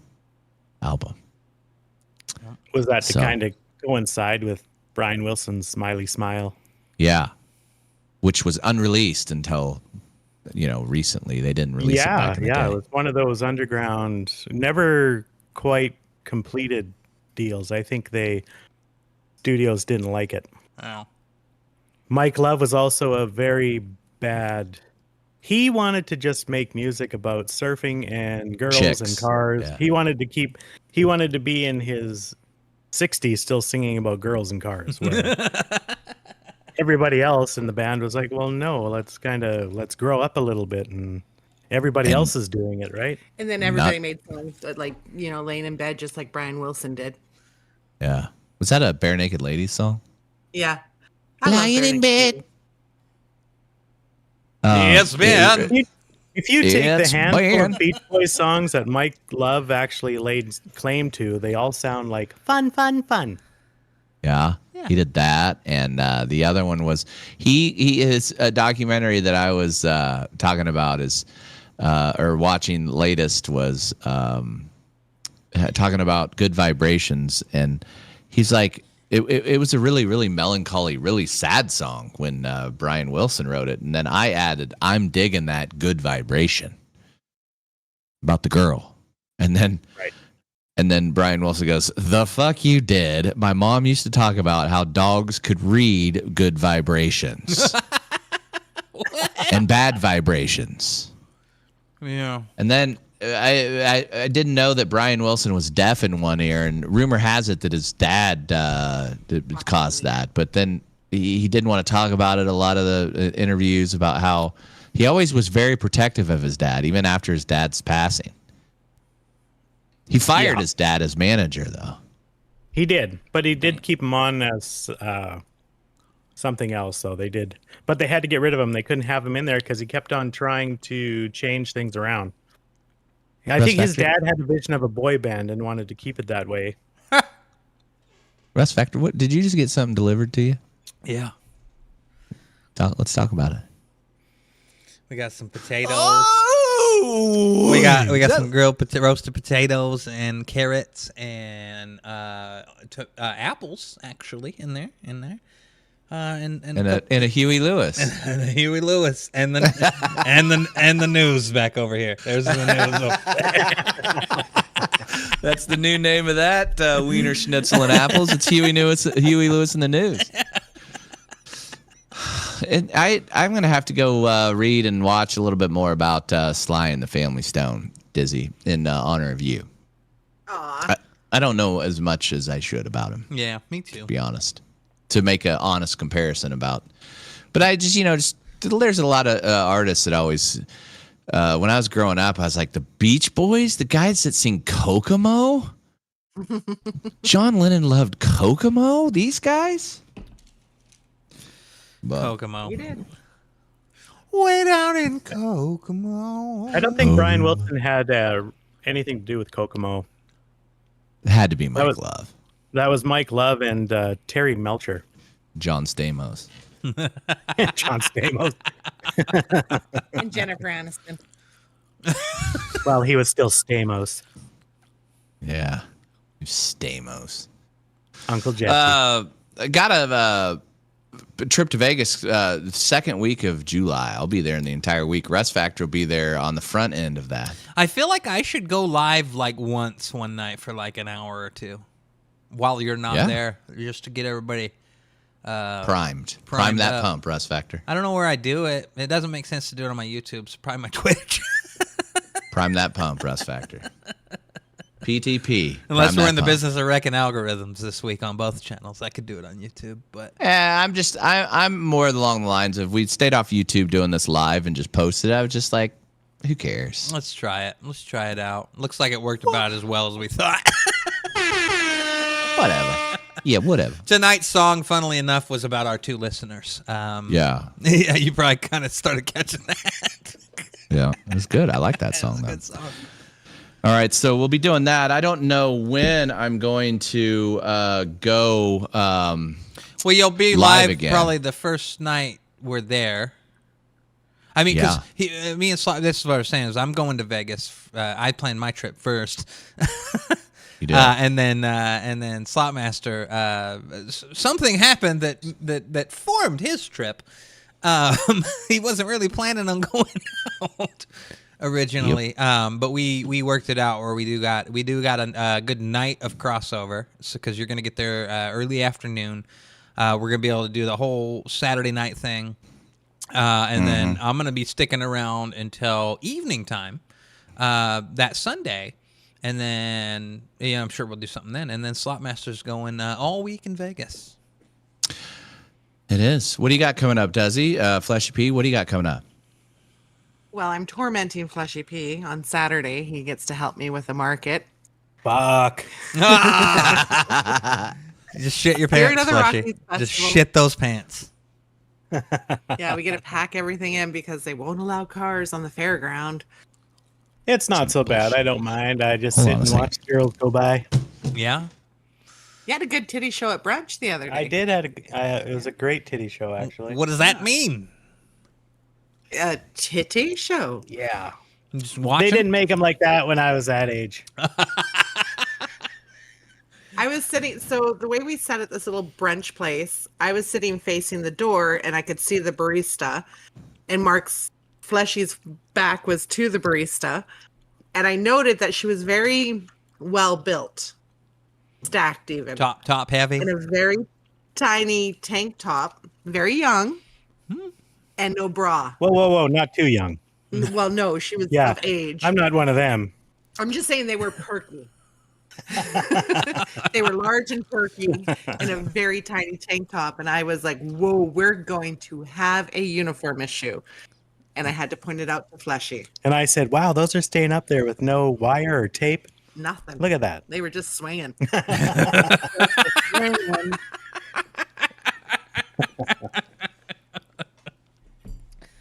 album. Was that to So- kind of coincide with Brian Wilson's Smiley Smile? Yeah, which was unreleased until recently. They didn't release it back in the day. It was one of those underground, never quite completed deals. I think studios didn't like it. Oh. Mike Love was also a very bad. He wanted to just make music about surfing and girls Chicks. and cars. Yeah. He wanted to be in his 60s still singing about girls and cars. Where everybody else in the band was like, well, no, let's grow up a little bit. And everybody else is doing it, right? And then everybody made songs like, laying in bed just like Brian Wilson did. Yeah. Was that a Bare Naked Ladies song? Yeah. Lying in bed. Yes, man. If you take It's the handful banned. of Beach Boys songs that Mike Love actually laid claim to, they all sound like fun, fun, fun. Yeah. He did that, and the other one was he is a documentary that I was talking about is or watching latest was talking about Good Vibrations, and he's like it was a really, really melancholy, really sad song when Brian Wilson wrote it, and then I added I'm digging that good vibration about the girl, and then. Right. And then Brian Wilson goes, "The fuck you did. My mom used to talk about how dogs could read good vibrations and bad vibrations." Yeah. And then I didn't know that Brian Wilson was deaf in one ear, and rumor has it that his dad caused that. But then he didn't want to talk about it. A lot of the interviews about how he always was very protective of his dad, even after his dad's passing. He fired his dad as manager, though. He did, but he did keep him on as something else. So they did, but they had to get rid of him. They couldn't have him in there because he kept on trying to change things around. I think his dad had a vision of a boy band and wanted to keep it that way. Russ Factor, what did you just get something delivered to you? Yeah. Let's talk about it. We got some potatoes. We got some grilled roasted potatoes and carrots and apples actually in there. And a Huey Lewis. and a Huey Lewis and the news back over here. There's the news. That's the new name of that Wiener Schnitzel and apples. It's Huey Lewis in the news. And I'm going to have to go read and watch a little bit more about Sly and the Family Stone, Dizzy, in honor of you. Aw. I don't know as much as I should about him, Yeah, me too. to be honest, to make an honest comparison about. But I just there's a lot of artists that always, when I was growing up, I was like, the Beach Boys, the guys that sing Kokomo? John Lennon loved Kokomo? These guys? But Kokomo. He did. Way down in Kokomo. I don't think Brian Wilson had anything to do with Kokomo. it had to be Mike was- Love, That was Mike Love and Terry Melcher. John Stamos. John Stamos. And Jennifer Aniston. Well, he was still Stamos. Yeah. You Stamos. Uncle Jesse. Got a trip to Vegas second week of July. I'll be there in the entire week. Russ Factor will be there on the front end of that. I feel like I should go live like once one night for like an hour or two while you're not there, just to get everybody primed. Prime that up. pump, Russ Factor. I don't know where I do it. It doesn't make sense to do it on my YouTube, so probably my Twitch. Prime that pump, Russ Factor. PTP. Unless Prime we're in that the pump. business of wrecking algorithms this week on both channels. I could do it on YouTube, but I'm more along the lines of we stayed off YouTube doing this live and just posted. I was just like, who cares? let's try it. Let's try it out. Looks like it worked about as well as we thought. Whatever. Yeah, whatever. Tonight's song, funnily enough, was about our 2 listeners. Yeah. Yeah, you probably kind of started catching that. Yeah, it was good. I like that song, though. Good song. All right, so we'll be doing that. I don't know when I'm going to go. Well, you'll be live live again. probably the first night we're there. I mean, because me and Sly, this is what I was saying, is I'm going to Vegas. I planned my trip first. You did. And then Slotmaster, something happened that formed his trip. He wasn't really planning on going out originally, but we worked it out where we do got a good night of crossover. So because you're gonna get there early afternoon, we're gonna be able to do the whole Saturday night thing, and then I'm gonna be sticking around until evening time that Sunday. And then, I'm sure we'll do something then. And then Slotmaster's going all week in Vegas. It is. What do you got coming up, Duzzy? Fleshy P, what do you got coming up? Well, I'm tormenting Fleshy P on Saturday. He gets to help me with the market. Fuck. Just shit your Spirit pants, of the Fleshy. Rockies Just Festival. shit those pants. Yeah, we got to pack everything in because they won't allow cars on the fairground. It's not so bad. I don't mind. I just Hold sit on a and second. watch girls go by. Yeah? You had a good titty show at brunch the other day. I did. It was a great titty show, actually. What does that mean? A titty show. Yeah. Just watch They 'em? didn't make them like that when I was that age. I was sitting, so the way we sat at this little brunch place, I was sitting facing the door and I could see the barista, and Fleshy's back was to the barista. And I noted that she was very well built, stacked even. Top heavy? In a very tiny tank top, very young, and no bra. Whoa. Not too young. Well, no, she was Yeah. of age. I'm not one of them. I'm just saying they were perky. They were large and perky in a very tiny tank top. And I was like, whoa, we're going to have a uniform issue. And I had to point it out to Fleshy. And I said, wow, those are staying up there with no wire or tape. Nothing. Look at that. They were just swinging.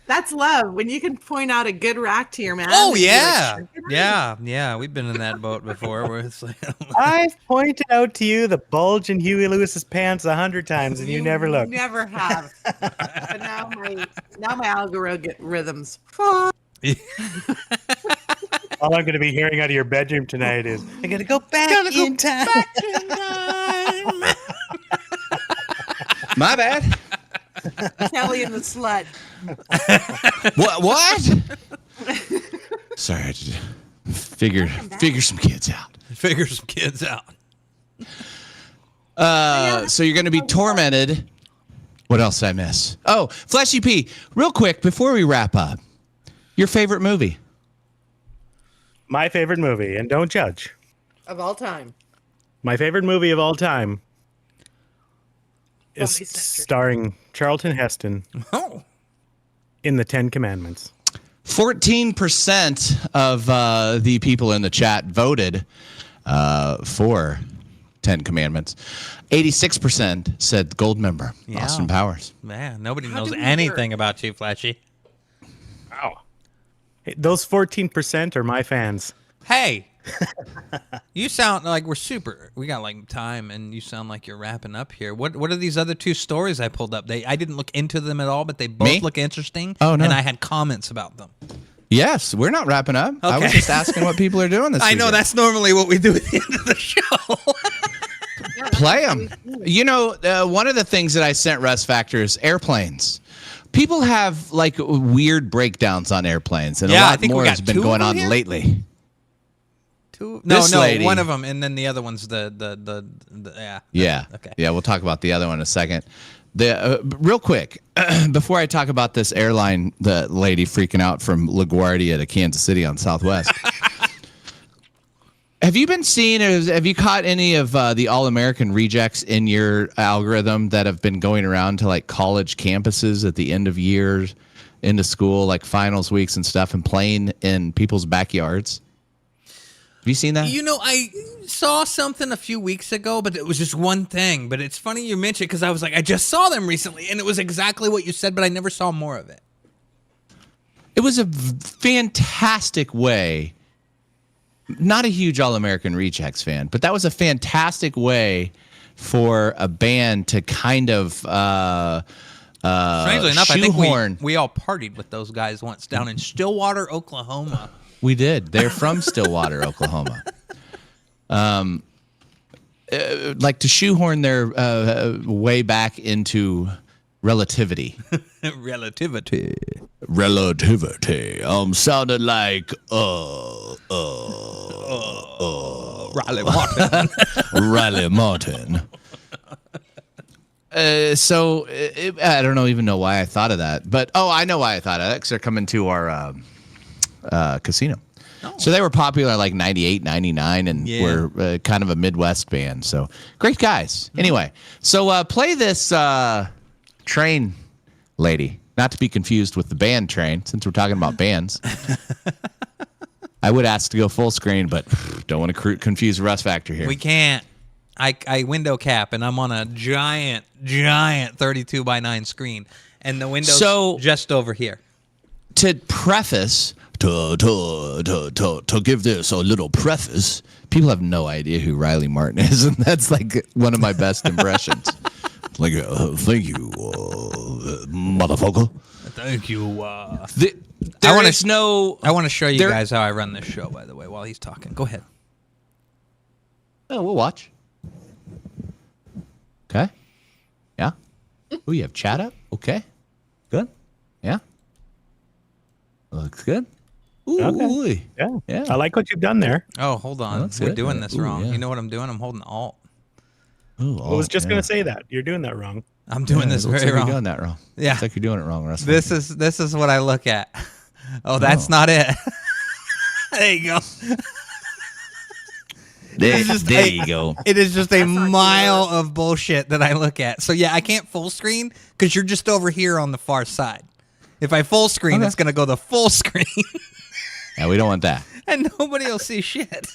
That's love. When you can point out a good rack to your man. Oh, and be yeah. like, "Check it out." Yeah. We've been in that boat before where it's like, I've pointed out to you the bulge in Huey Lewis's pants 100 times and you never look. Never have. But now my algorithms. All I'm going to be hearing out of your bedroom tonight is, I got to go back in time. My bad. Kelly and the slut. What? Sorry, I had to figure some kids out. figure some kids out. So you're going to be tormented. What else did I miss? Oh, Fleshy P, real quick before we wrap up, your favorite movie? My favorite movie, and don't judge. Of all time. My favorite movie of all time is Bubbly Finny. starring Charlton Heston Oh. in The 10 Commandments. 14% of the people in the chat voted for 10 Commandments. 86% said gold member, Yeah. Austin Powers. Man, nobody How knows do we anything about you, Fleshy. Wow. Hey, those 14% are my fans. Hey, you sound like we got like time, and you sound like you're wrapping up here. What are these other 2 stories I pulled up? I didn't look into them at all, but they both Me? look interesting. Oh, no. And I had comments about them. Yes, we're not wrapping up. I was Okay. just asking what people are doing this I know weekend. that's normally what we do at the end of the show. Play them. You know, one of the things that I sent Russ Factor is airplanes. People have like weird breakdowns on airplanes, and a Yeah, I lot think we more got has been two of going them on here? lately. No, This lady- one of them, and then the other one's the yeah. Yeah. Okay. Yeah, we'll talk about the other one in a second. Real quick, before I talk about this airline, the lady freaking out from LaGuardia to Kansas City on Southwest. Have you been seeing, or have you caught any of the All-American rejects in your algorithm that have been going around to like college campuses at the end of years, into school, like finals weeks and stuff, and playing in people's backyards? Have you seen that? You know, I saw something a few weeks ago, but it was just one thing. But it's funny you mentioned because I was like, I just saw them recently, and it was exactly what you said, but I never saw more of it. It was a fantastic way. Not a huge All-American Rejects fan, but that was a fantastic way for a band to kind of Strangely enough, I think shoehorn. we all partied with those guys once down in Stillwater, Oklahoma. We did. They're from Stillwater, Oklahoma. Like to shoehorn their way back into relativity. Relativity. Relativity. Sounded like Riley Martin. Riley Martin. So I don't even know why I thought of that, but I know why I thought of that, because they're coming to our casino. So they were popular like 98, 99, and were kind of a Midwest band. So great guys. Anyway, so play this Train lady, not to be confused with the band Train, since we're talking about bands. I would ask to go full screen, but don't want to confuse Russ Factor here. We can't. I window cap, and I'm on a giant 32:9 screen, and the window's just over here. To preface, to give this a little preface, people have no idea who Riley Martin is, and that's like one of my best impressions. Like, thank you, motherfucker. Thank you. I want to show you guys how I run this show, by the way, while he's talking. Go ahead. Oh, we'll watch. Okay. Yeah. Oh, you have chat up? Okay. Good. Yeah. Looks good. Ooh. Okay. Yeah. I like what you've done there. Oh, hold on. That's We're good. doing this Ooh, wrong. yeah. You know what I'm doing? I'm holding Alt. Ooh, I was just going to say that. You're doing that wrong. I'm doing this it looks very like wrong. You're doing that wrong. Yeah. Looks like you're doing it wrong, Russ. This is what I look at. Oh, that's not it. There you go. There you go. It is just a mile of bullshit that I look at. So yeah, I can't full screen because you're just over here on the far side. If I full screen, it's gonna go the full screen, Yeah, we don't want that. and nobody will see shit.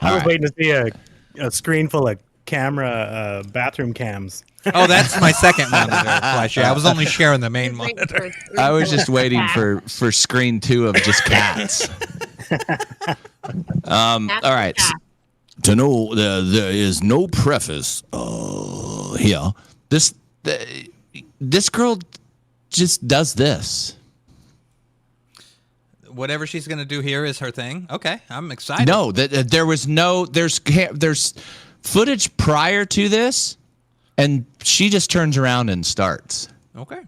I was waiting to see a screen full of camera bathroom cams. Oh, that's my second monitor, Fleshy. I was only sharing the main monitor. I was just waiting for screen 2 of just cats. All right. To know there is no preface here. This girl just does this. Whatever she's gonna do here is her thing. Okay, I'm excited. No, there's footage prior to this, and she just turns around and starts. Okay.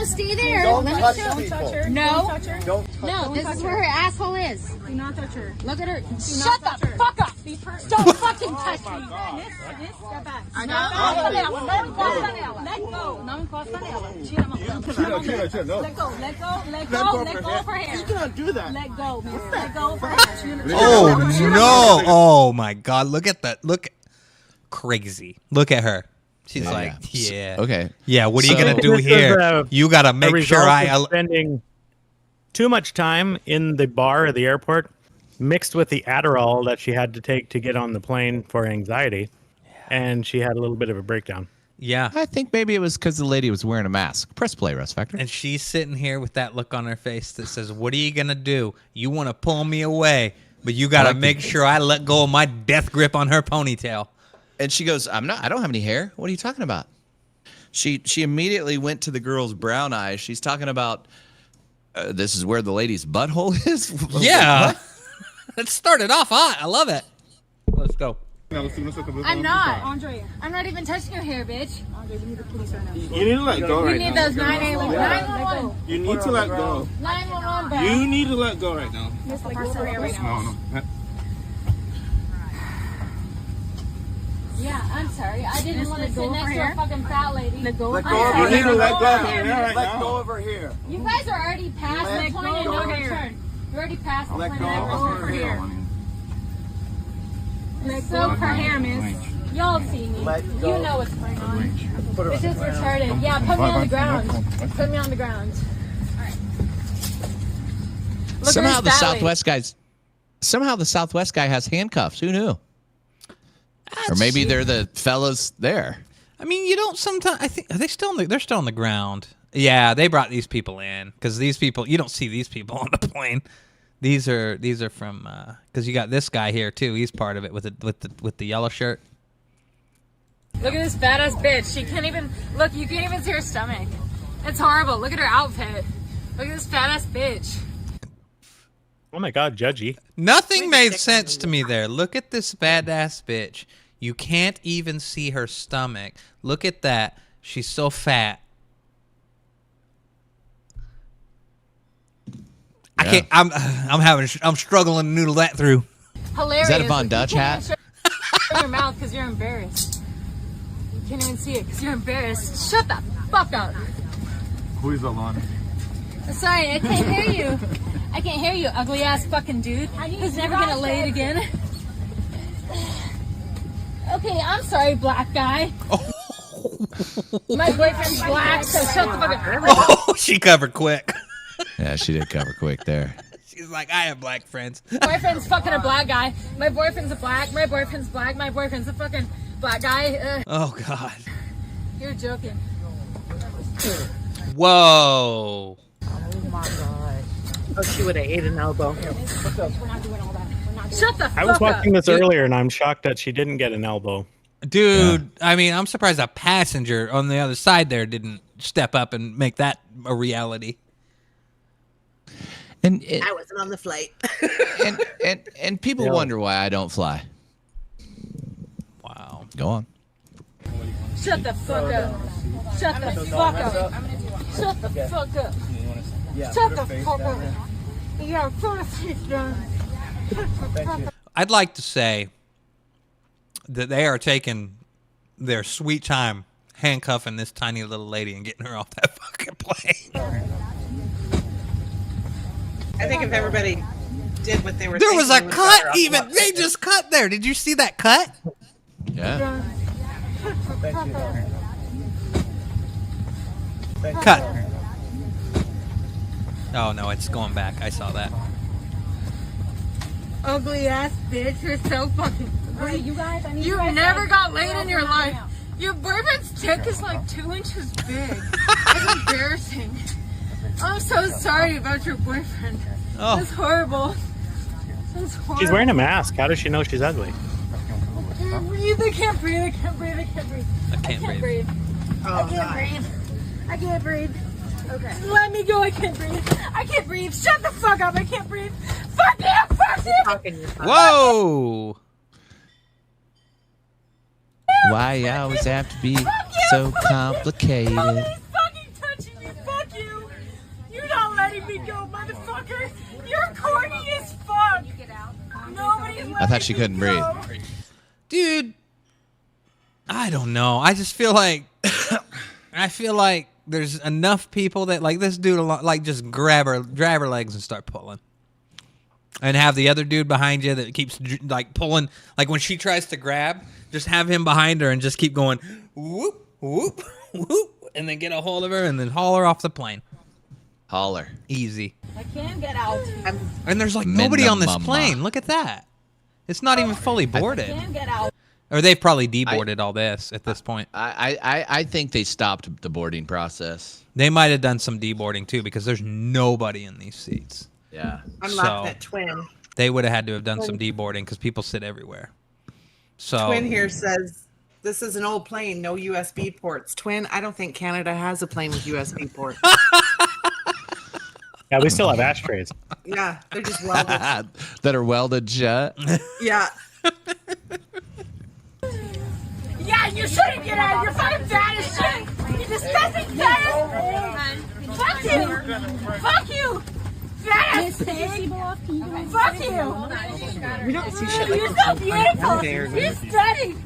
Stay there. Don't touch her. No. Don't touch her. No, this is where her asshole is. Do not touch her. Look at her. Shut the fuck up. Don't fucking touch me. Step back. Let go. Não encosta nela. Tira a mão. Let go. Let go. Let go. Let go of her hair. You cannot do that. Let go, miss. Let go of her hair. Oh no! Oh my God! Look at that! Look, crazy! Look at her. She's like, yeah. Okay. Yeah. What are you gonna This do is, here? You gotta a make sure result of spending too much time in the bar at the airport, mixed with the Adderall that she had to take to get on the plane for anxiety, and she had a little bit of a breakdown. Yeah. I think maybe it was because the lady was wearing a mask. Press play, Russ Factor. And she's sitting here with that look on her face that says, "What are you gonna do? You want to pull me away, but you gotta make sure I let go of my death grip on her ponytail." And she goes, I don't have any hair. What are you talking about? She immediately went to the girl's brown eyes. She's talking about This is where the lady's butthole is? Yeah. It started off hot. I love it. Let's go. I'm not. Andre, I'm not even touching your hair, bitch. Andre, we need the police right now. You need to let go We right need now. those 911. You need to let go. 911, bro. You need to let go right now. Miss the person right now. No. Yeah, I'm sorry. I didn't want to sit next to a fucking fat lady. Let go. Let go over here. You need to let go over here right now. Let go over here. You guys are already past the point of no return. You're already past the point of no return. So her hair, miss. Y'all see me. You know what's going on. It's just retarded. Yeah, put me on the ground. Put me on the ground. Alright. Somehow the Southwest guy has handcuffs. Who knew? Or maybe they're the fellas there. I mean, you don't sometimes. I think they're still on the ground. Yeah, they brought these people in because these people, you don't see these people on the plane. These are from because you got this guy here too. He's part of it with the yellow shirt. Look at this badass bitch. She can't even look. You can't even see her stomach. It's horrible. Look at her outfit. Look at this badass bitch. Oh my God, judgy. Nothing made sense to me there. Look at this badass bitch. You can't even see her stomach. Look at that. She's so fat. I can't. I'm struggling to noodle that through. Hilarious. Is that a Von Dutch hat? Shut your mouth because you're embarrassed. You can't even see it because you're embarrassed. Shut the fuck up. Who is Alana? Sorry, I can't hear you. I can't hear you, ugly ass fucking dude who's never gonna lay it again. Okay, I'm sorry, black guy. My boyfriend's black, so shut the fuck up. Oh, she covered quick. Yeah, she did cover quick there. She's like, I have black friends. My boyfriend's fucking a black guy. My boyfriend's a black. My boyfriend's black. My boyfriend's a fucking black guy. Oh God. You're joking. Whoa. Oh my God. Oh, she would have ate an elbow. We're not doing all that. We're not doing Shut the fuck I was up. watching this earlier, and I'm shocked that she didn't get an elbow. Dude, I mean, I'm surprised a passenger on the other side there didn't step up and make that a reality. And I wasn't on the flight. and people wonder why I don't fly. Wow. Go on. Shut the fuck up. Shut the fuck up. Shut the fuck up. Shut the fuck up. Yeah, put a seat down. I'd like to say that they are taking their sweet time handcuffing this tiny little lady and getting her off that fucking plane. I think if everybody did what they were There was a thinking, we cut better off even. not They just cut there. Did you see that cut? Yeah. Cut. Oh no, it's going back. I saw that. Ugly ass bitch, you're so fucking ugly. You guys, I need you never got laid in your life. Your boyfriend's dick is like 2 inches big. It's embarrassing. I'm so sorry about your boyfriend. Oh. That's horrible. That's horrible. She's wearing a mask. How does she know she's ugly? I can't breathe. I can't breathe. I can't breathe. I can't breathe. I can't breathe. I can't breathe. I can't breathe. Okay. Let me go. I can't breathe. I can't breathe. Shut the fuck up. I can't breathe. Fuck you. Fuck you. Whoa. Why you always have to be so complicated? Nobody's fucking touching me. Fuck you. You're not letting me go, motherfucker. You're corny as fuck. Nobody's letting I thought she couldn't me go. breathe. Dude, I don't know. I just feel like there's enough people that like this dude like just grab her legs and start pulling. And have the other dude behind you that keeps like pulling, like when she tries to grab, just have him behind her and just keep going whoop whoop whoop, and then get a hold of her and then haul her off the plane. Holler. Easy. I can't get out. And there's like nobody on this Minimum. plane. Look at that. It's not even fully boarded. I can't get out. Or they've probably deboarded all this at this point. I think they stopped the boarding process. They might have done some deboarding too because there's nobody in these seats. Yeah. I'm So- laughing at Twin. They would have had to have done some deboarding because people sit everywhere. So Twin here says, this is an old plane, no USB ports. Twin, I don't think Canada has a plane with USB ports. Yeah, we still have ashtrays. Yeah, they're just welded. That are welded shut. Yeah. Yeah, you shouldn't get out. You're fucking fat as shit. You disgusting fat. Fuck you. Fuck you. Fat ass pig. Fuck you. We don't see shit like You're this so on beautiful. there. You're stunning.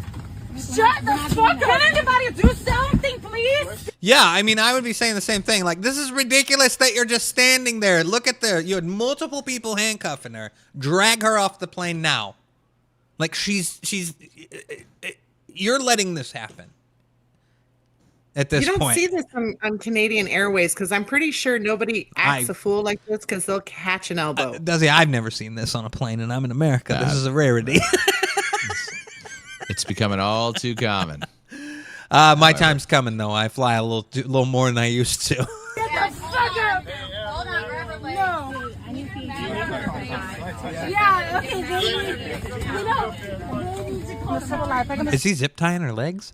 Shut the fuck up. Can anybody do something, please? Yeah, I mean, I would be saying the same thing. Like, this is ridiculous that you're just standing there. Look at you had multiple people handcuffing her. Drag her off the plane now. Like, you're letting this happen at this point. You don't point. see this on Canadian Airways because I'm pretty sure nobody acts a fool like this because they'll catch an elbow. Duzzy, I've never seen this on a plane, and I'm in America. This is a rarity. It's becoming all too common. My time's coming, though. I fly a little more than I used to. Get the fuck up. Hold on, no. Yeah, okay, Is he zip tying her legs?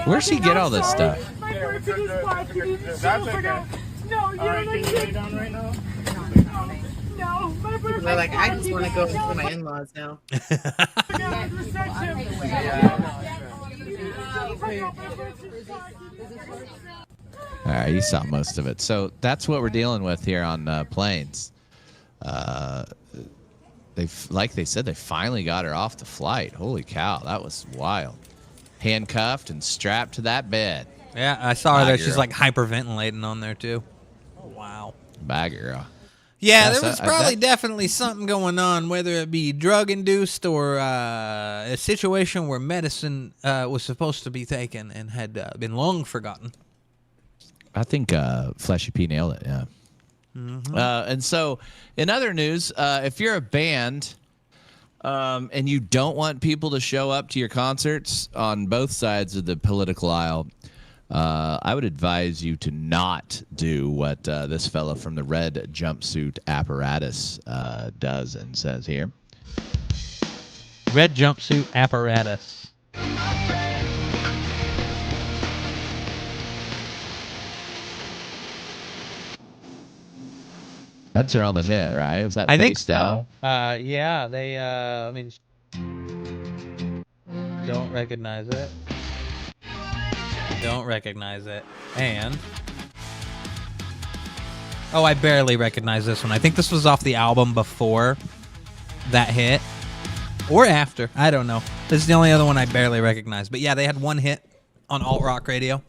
Where's she get all this stuff? They're like, I just want to go to my in-laws now. All right, you saw most of it. So that's what we're dealing with here on planes. Like they said, they finally got her off the flight. Holy cow, that was wild. Handcuffed and strapped to that bed. Yeah, I saw her there. She's like hyperventilating on there too. Oh, wow. Bad girl. Yeah, there was probably definitely something going on, whether it be drug-induced or a situation where medicine was supposed to be taken and had been long forgotten. I think Fleshy P nailed it, yeah. Mm-hmm. And so, in other news, if you're a band and you don't want people to show up to your concerts on both sides of the political aisle, I would advise you to not do what this fellow from the red jumpsuit apparatus does and says here. Red jumpsuit apparatus. That's her on the net, right? Is that I think so. Yeah, they, I mean, don't recognize it. Don't recognize it. And, oh, I barely recognize this one. I think this was off the album before that hit. Or after. I don't know. This is the only other one I barely recognize. But yeah, they had one hit on alt rock radio.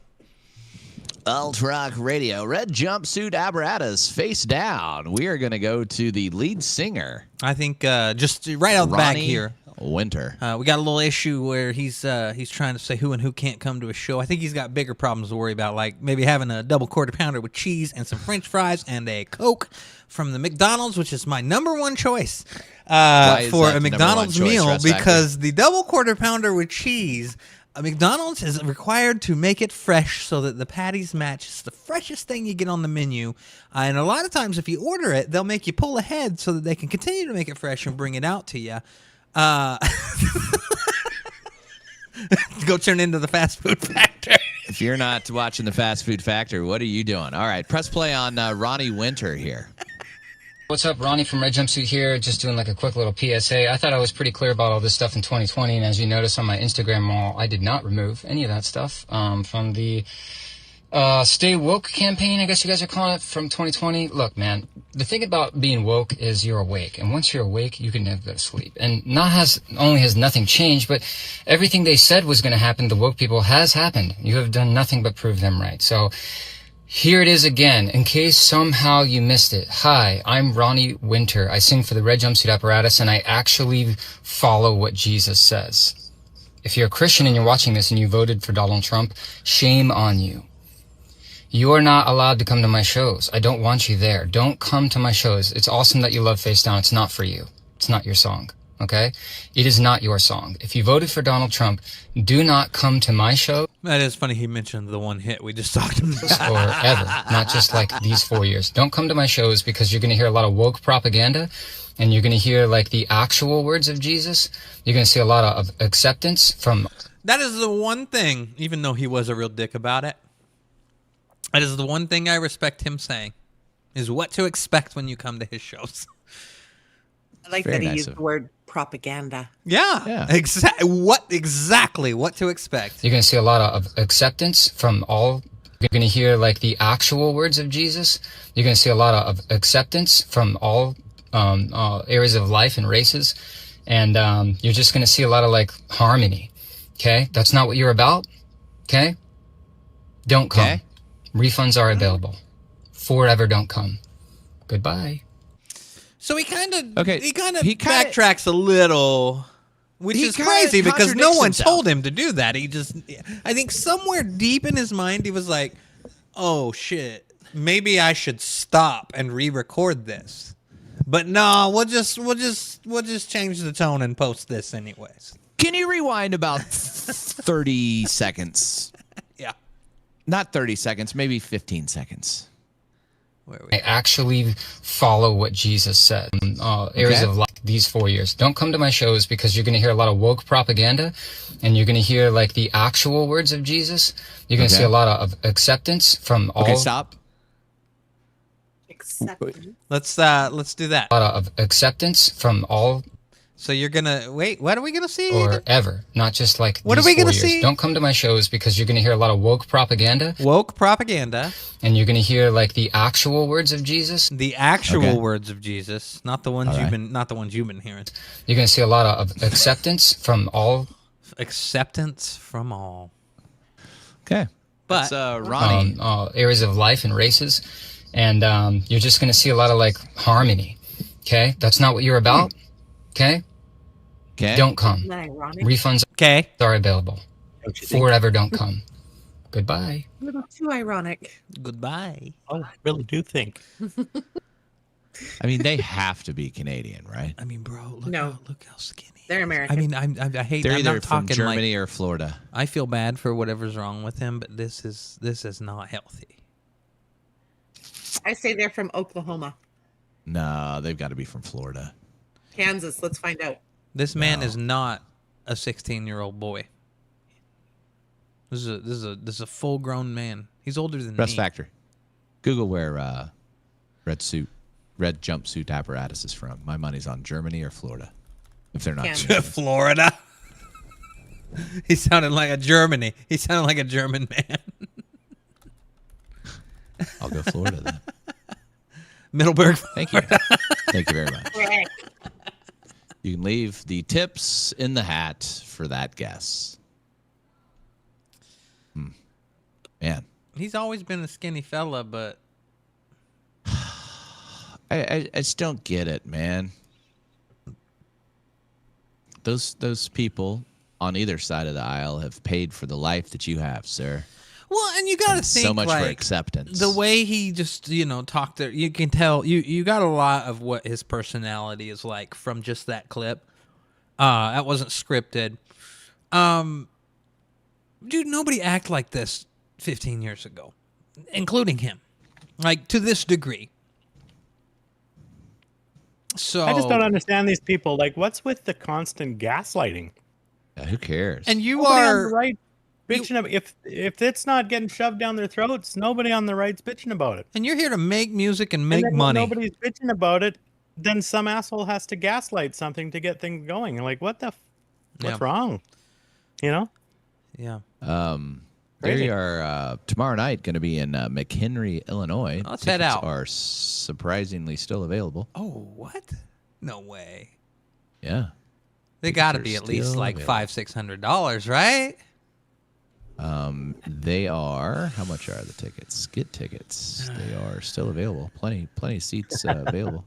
Alt Rock Radio, red jumpsuit apparatus, face down. We are going to go to the lead singer. I think just right out the back here. Winter. We got a little issue where he's trying to say who and who can't come to a show. I think he's got bigger problems to worry about, like maybe having a double quarter pounder with cheese and some French fries and a Coke from the McDonald's, which is my number one choice for a McDonald's meal, because the double quarter pounder with cheese. McDonald's is required to make it fresh so that the patties match. It's the freshest thing you get on the menu. And a lot of times if you order it, they'll make you pull ahead so that they can continue to make it fresh and bring it out to you. Go turn into the fast food factor. If you're not watching the fast food factor, what are you doing? All right, press play on Ronnie Winter here. What's up, Ronnie from Red Jumpsuit here, just doing like a quick little PSA. I thought I was pretty clear about all this stuff in 2020, and as you notice on my Instagram wall, I did not remove any of that stuff from the Stay Woke campaign, I guess you guys are calling it, from 2020. Look, man, the thing about being woke is you're awake, and once you're awake, you can never go to sleep. And not only has nothing changed, but everything they said was going to happen, the woke people, has happened. You have done nothing but prove them right. So here it is again, in case somehow you missed it. Hi, I'm Ronnie Winter. I sing for the Red Jumpsuit Apparatus, and I actually follow what Jesus says. If you're a Christian and you're watching this and you voted for Donald Trump, shame on you. You are not allowed to come to my shows. I don't want you there. Don't come to my shows. It's awesome that you love Face Down. It's not for you. It's not your song. Okay? It is not your song. If you voted for Donald Trump, do not come to my show. That is funny he mentioned the one hit we just talked about. Or ever. Not just like these 4 years. Don't come to my shows because you're going to hear a lot of woke propaganda, and you're going to hear like the actual words of Jesus. You're going to see a lot of acceptance from... That is the one thing, even though he was a real dick about it, That is the one thing I respect him saying, is what to expect when you come to his shows. I like Very that he nice used of the word propaganda. Yeah. Exactly what to expect. You're going to see a lot of acceptance from all. You're going to hear like the actual words of Jesus. You're going to see a lot of acceptance from all areas of life and races. And you're just going to see a lot of like harmony. Okay? That's not what you're about. Okay? Don't come. Okay. Refunds are available. Forever don't come. Goodbye. So he kind of He backtracks a little, which He is kinda crazy because no contradicts one himself. told him to do that. I think somewhere deep in his mind, he was like, "Oh shit, maybe I should stop and re-record this." But no, we'll just change the tone and post this anyways. Can you rewind about 30 seconds? Yeah. Not 30 seconds, maybe 15 seconds. I actually follow what Jesus said. Areas of life these 4 years. Don't come to my shows because you're going to hear a lot of woke propaganda, and you're going to hear like the actual words of Jesus. You're going to see a lot of acceptance from all. Okay, stop. Let's do that. A lot of acceptance from all. So you're gonna wait. What are we gonna see? Or ever, not just like. What these are we 4 gonna years. see? Don't come to my shows because you're going to hear a lot of woke propaganda. Woke propaganda. And you're going to hear like the actual words of Jesus. The actual words of Jesus, not the ones All right. not the ones you've been hearing. You're going to see a lot of acceptance from all. Acceptance from all. Okay. But Ronnie. Areas of life and races. And you're just going to see a lot of like harmony. Okay? That's not what you're about. Okay? Okay. Don't come. Isn't that ironic? Refunds are available. Forever don't come. Goodbye. A little too ironic. Goodbye. Oh, I really do think. I mean, they have to be Canadian, right? I mean, bro, look how skinny. They're American. I mean, I hate. They're I'm either not from talking Germany like, or Florida. I feel bad for whatever's wrong with him, but this is not healthy. I say they're from Oklahoma. No, they've got to be from Florida. Kansas. Let's find out. This man is not a 16-year-old boy. This is a full-grown man. He's older than Russ me. Factor. Google where red jumpsuit apparatus is from. My money's on Germany or Florida. If they're not Florida. He sounded like a Germany. He sounded like a German man. I'll go Florida then. Middleburg. Thank you. Thank you very much. You can leave the tips in the hat for that guess. Man. He's always been a skinny fella, but I just don't get it, man. Those people on either side of the aisle have paid for the life that you have, sir. well, and you got to And think so much like for acceptance. the way he just talked there. You can tell you got a lot of what his personality is like from just that clip. That wasn't scripted. Dude, nobody acted like this 15 years ago, including him, like to this degree. So I just don't understand these people. Like, what's with the constant gaslighting? Yeah, who cares? And you Nobody on are the right bitching about, if it's not getting shoved down their throats, nobody on the right's bitching about it. and you're here to make music and make And then when money. nobody's bitching about it, then some asshole has to gaslight something to get things going. Like, what's Yeah. wrong? You know? Yeah. They are tomorrow night going to be in McHenry, Illinois. Let's head Tickets out. Are surprisingly still available. Oh, what? No way. Yeah. They got to be at least like $500-600, right? They are. How much are the tickets? Get tickets. They are still available. Plenty of seats available.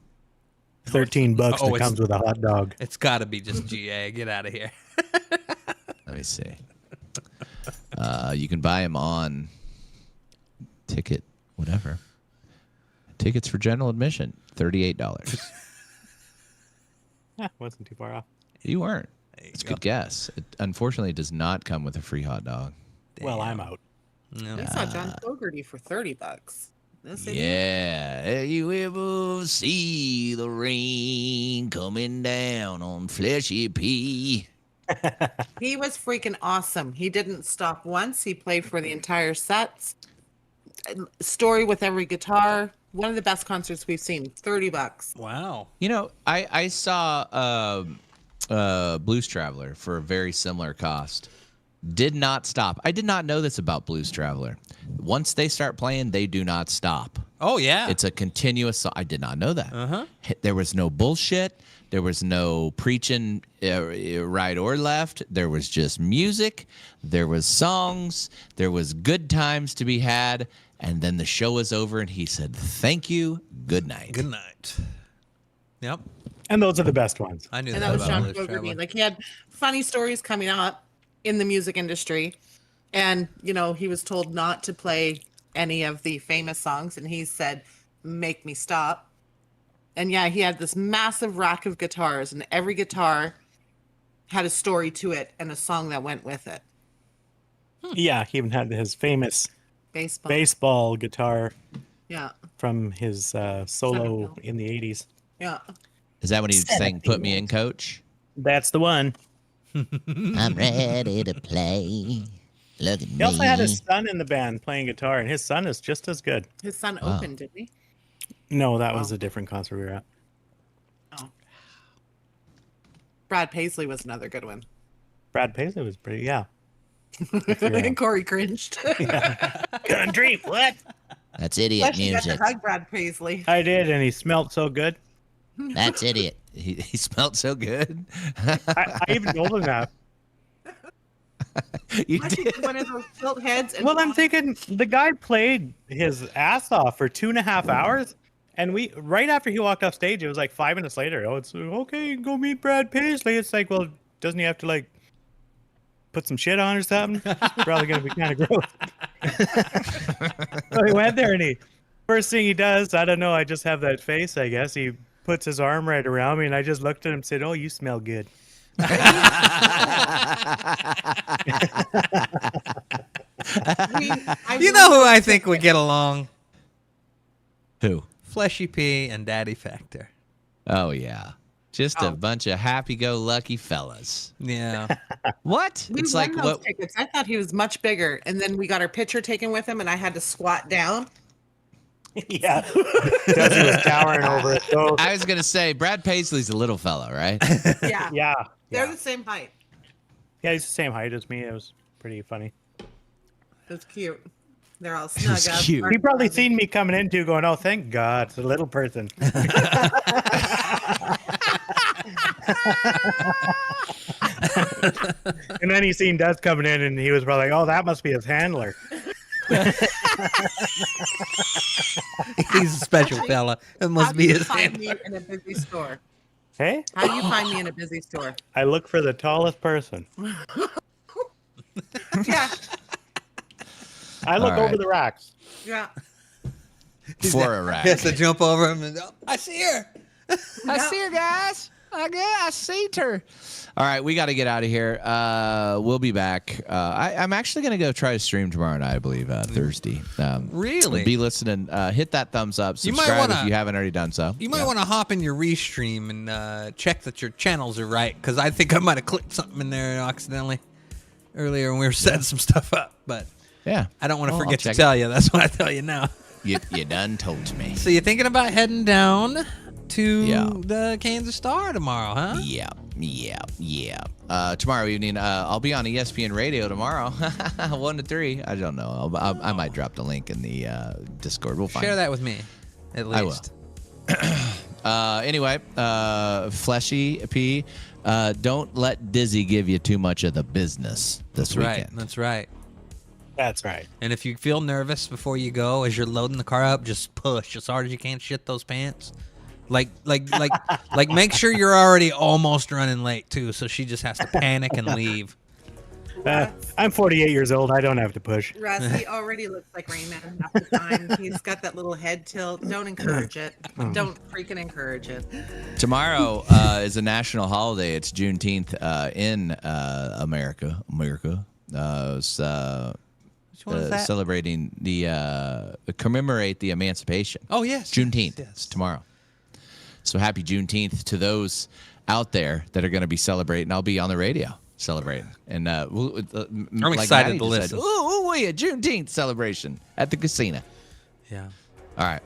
$13 that comes with a hot dog. It's got to be just GA. Get out of here. Let me see. You can buy them on ticket, whatever. Tickets for general admission, $38. Wasn't too far off. You weren't. It's a good guess. It unfortunately does not come with a free hot dog. Well, I'm out. No. We saw John Fogerty for $30. Yeah. You ever see the rain coming down on Fleshy P? He was freaking awesome. He didn't stop once. He played for the entire sets. story with every guitar. One of the best concerts we've seen. $30. Wow. You know, I saw Blues Traveler for a very similar cost. Did not stop. I did not know this about Blues Traveler. Once they start playing, they do not stop. Oh, yeah. It's a continuous song. I did not know that. Uh-huh. There was no bullshit. There was no preaching right or left. There was just music. There was songs. There was good times to be had. And then the show was over, and he said, "Thank you. Good night." Good night. Yep. And those are the best ones. I knew And that that was about John Blues Traveler. Fogerty. Like, he had funny stories coming up in the music industry. And, you know, he was told not to play any of the famous songs. And he said, "Make me stop." And yeah, he had this massive rack of guitars, and every guitar had a story to it and a song that went with it. Yeah, he even had his famous Baseball. guitar Yeah. from his solo in the 80s. Yeah. Is that when he sang "Put Me In, Coach"? That's the one. I'm ready to play. Look at He also had me. his son in the band playing guitar, and his son is just as good. His son Wow. opened, didn't he? No, that was a different concert we were at. Oh. Brad Paisley was another good one. Brad Paisley was pretty, yeah. And Corey cringed. Country, what? That's idiot Especially got to music. hug Brad Paisley. I did, and he smelled so good. That's idiot. He smelled so good. I even told him that. You Why don't you did. get one of those tilt heads? And Well, I'm thinking the guy played his ass off for 2.5 hours, and we right after he walked off stage, it was like 5 minutes later. Oh, it's okay. You can go meet Brad Paisley. It's like, well, doesn't he have to like put some shit on or something? It's probably gonna be kind of gross. So he went there, and first thing he does, I don't know. I just have that face, I guess. He puts his arm right around me, and I just looked at him and said, "Oh, you smell good." You know who I think would get along? Who? Fleshy P and Daddy Factor. Oh yeah, just a bunch of happy-go-lucky fellas. Yeah. What? We It's won like those what? tickets. I thought he was much bigger, and then we got our picture taken with him, and I had to squat down. Yeah, Duzzy was towering over it. So I was gonna say Brad Paisley's a little fella, right? Yeah, yeah, they're the same height. yeah, he's the same height as me. It was pretty funny. It's cute. They're all snug was up. cute. He probably seen me coming in too, going, "Oh, thank God, it's a little person." And then he seen Duz coming in, and he was probably like, "Oh, that must be his handler." He's a special fella. It How must do be you his find handler. me in a busy store? Hey, How do you find me in a busy store? I look for the tallest person. Yeah, I look All right. over the racks. yeah. For a rack. He has to jump over him and I see her. I see her, guys. I see her. All right, we got to get out of here. We'll be back. I'm actually going to go try to stream tomorrow night, I believe, Thursday. Really? Be listening. Hit that thumbs up. You might Subscribe wanna- if you haven't already done so. You might Yeah. want to hop in your restream and check that your channels are right, because I think I might have clicked something in there accidentally earlier when we were setting some stuff up. But Yeah. I don't want to Well, forget I'll to check tell you. That's what I tell you now. You done told me. So you're thinking about heading down to Yeah. the Kansas Star tomorrow, huh? Yeah. Tomorrow evening, I'll be on ESPN Radio tomorrow, 1 to 3. I don't know. I might drop the link in the Discord. We'll find. Share that with me, at I will. least. Anyway, Fleshy P, don't let Dizzy give you too much of the business this weekend. That's right. That's right. And if you feel nervous before you go, as you're loading the car up, just push as hard as you can. Shit those pants. Like, make sure you're already almost running late too, so she just has to panic and leave. I'm 48 years old. I don't have to push. Russ, he already looks like Rain Man half the time. He's got that little head tilt. Don't encourage it. Don't freaking encourage it. Tomorrow is a national holiday. It's Juneteenth in America. It's, Which one is that? celebrating the commemorate the emancipation. Oh yes, Juneteenth. yes. It's tomorrow. So happy Juneteenth to those out there that are going to be celebrating. I'll be on the radio. celebrating. And I'm excited to listen. Ooh, a Juneteenth celebration at the casino. Yeah. All right.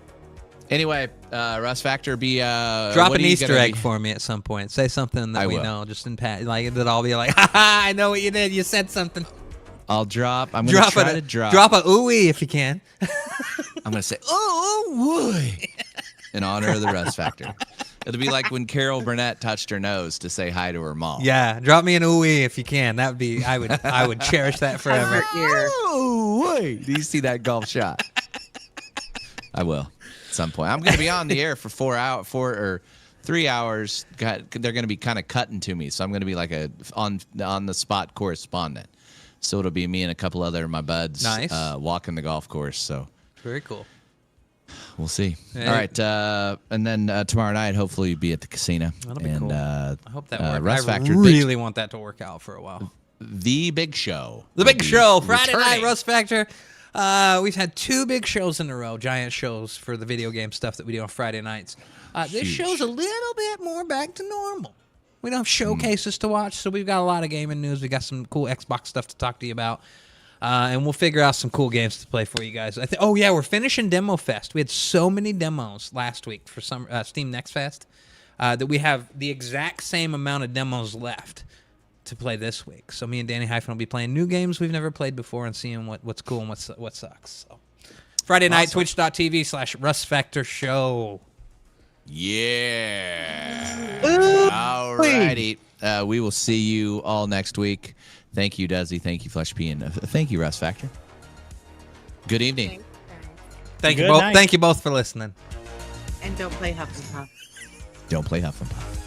Anyway, Russ Factor, drop an Easter egg for me at some point. Say something that we know, just in like that. I'll be like, ha ha! I know what you did. You said something. I'm gonna try to drop. Drop a ooey if you can. I'm gonna say ooh in honor of the Russ Factor. It'll be like when Carol Burnett touched her nose to say hi to her mom. Yeah, drop me an ooey if you can. That would be. I would cherish that forever. Ooh, do you see that golf shot? I will. At some point, I'm going to be on the air for 4 or 3 hours. They're going to be kind of cutting to me, so I'm going to be like a on the spot correspondent. So it'll be me and a couple other of my buds, walking the golf course. So very cool. We'll see. All right, and then tomorrow night, hopefully, you'll be at the casino. That'll be cool. I hope that works. Russ Factor, really want that to work out for a while. The big show. The big show, Friday returning. night, Russ Factor. We've had 2 big shows in a row, giant shows for the video game stuff that we do on Friday nights. This show's a little bit more back to normal. We don't have showcases to watch, so we've got a lot of gaming news. We got some cool Xbox stuff to talk to you about, and we'll figure out some cool games to play for you guys. We're finishing Demo Fest. We had so many demos last week for some Steam Next Fest that we have the exact same amount of demos left to play this week. So me and Danny Hyphen will be playing new games we've never played before and seeing what's cool and what sucks. So Friday night, twitch.tv/Russ Factor Show. Yeah. All righty. We will see you all next week. Thank you, Duzzy. Thank you, Fleshy P. And thank you, Russ Factor. Good evening. Thank you both. Thank you both for listening. And don't play Huff and Puff. Don't play Huff and Puff.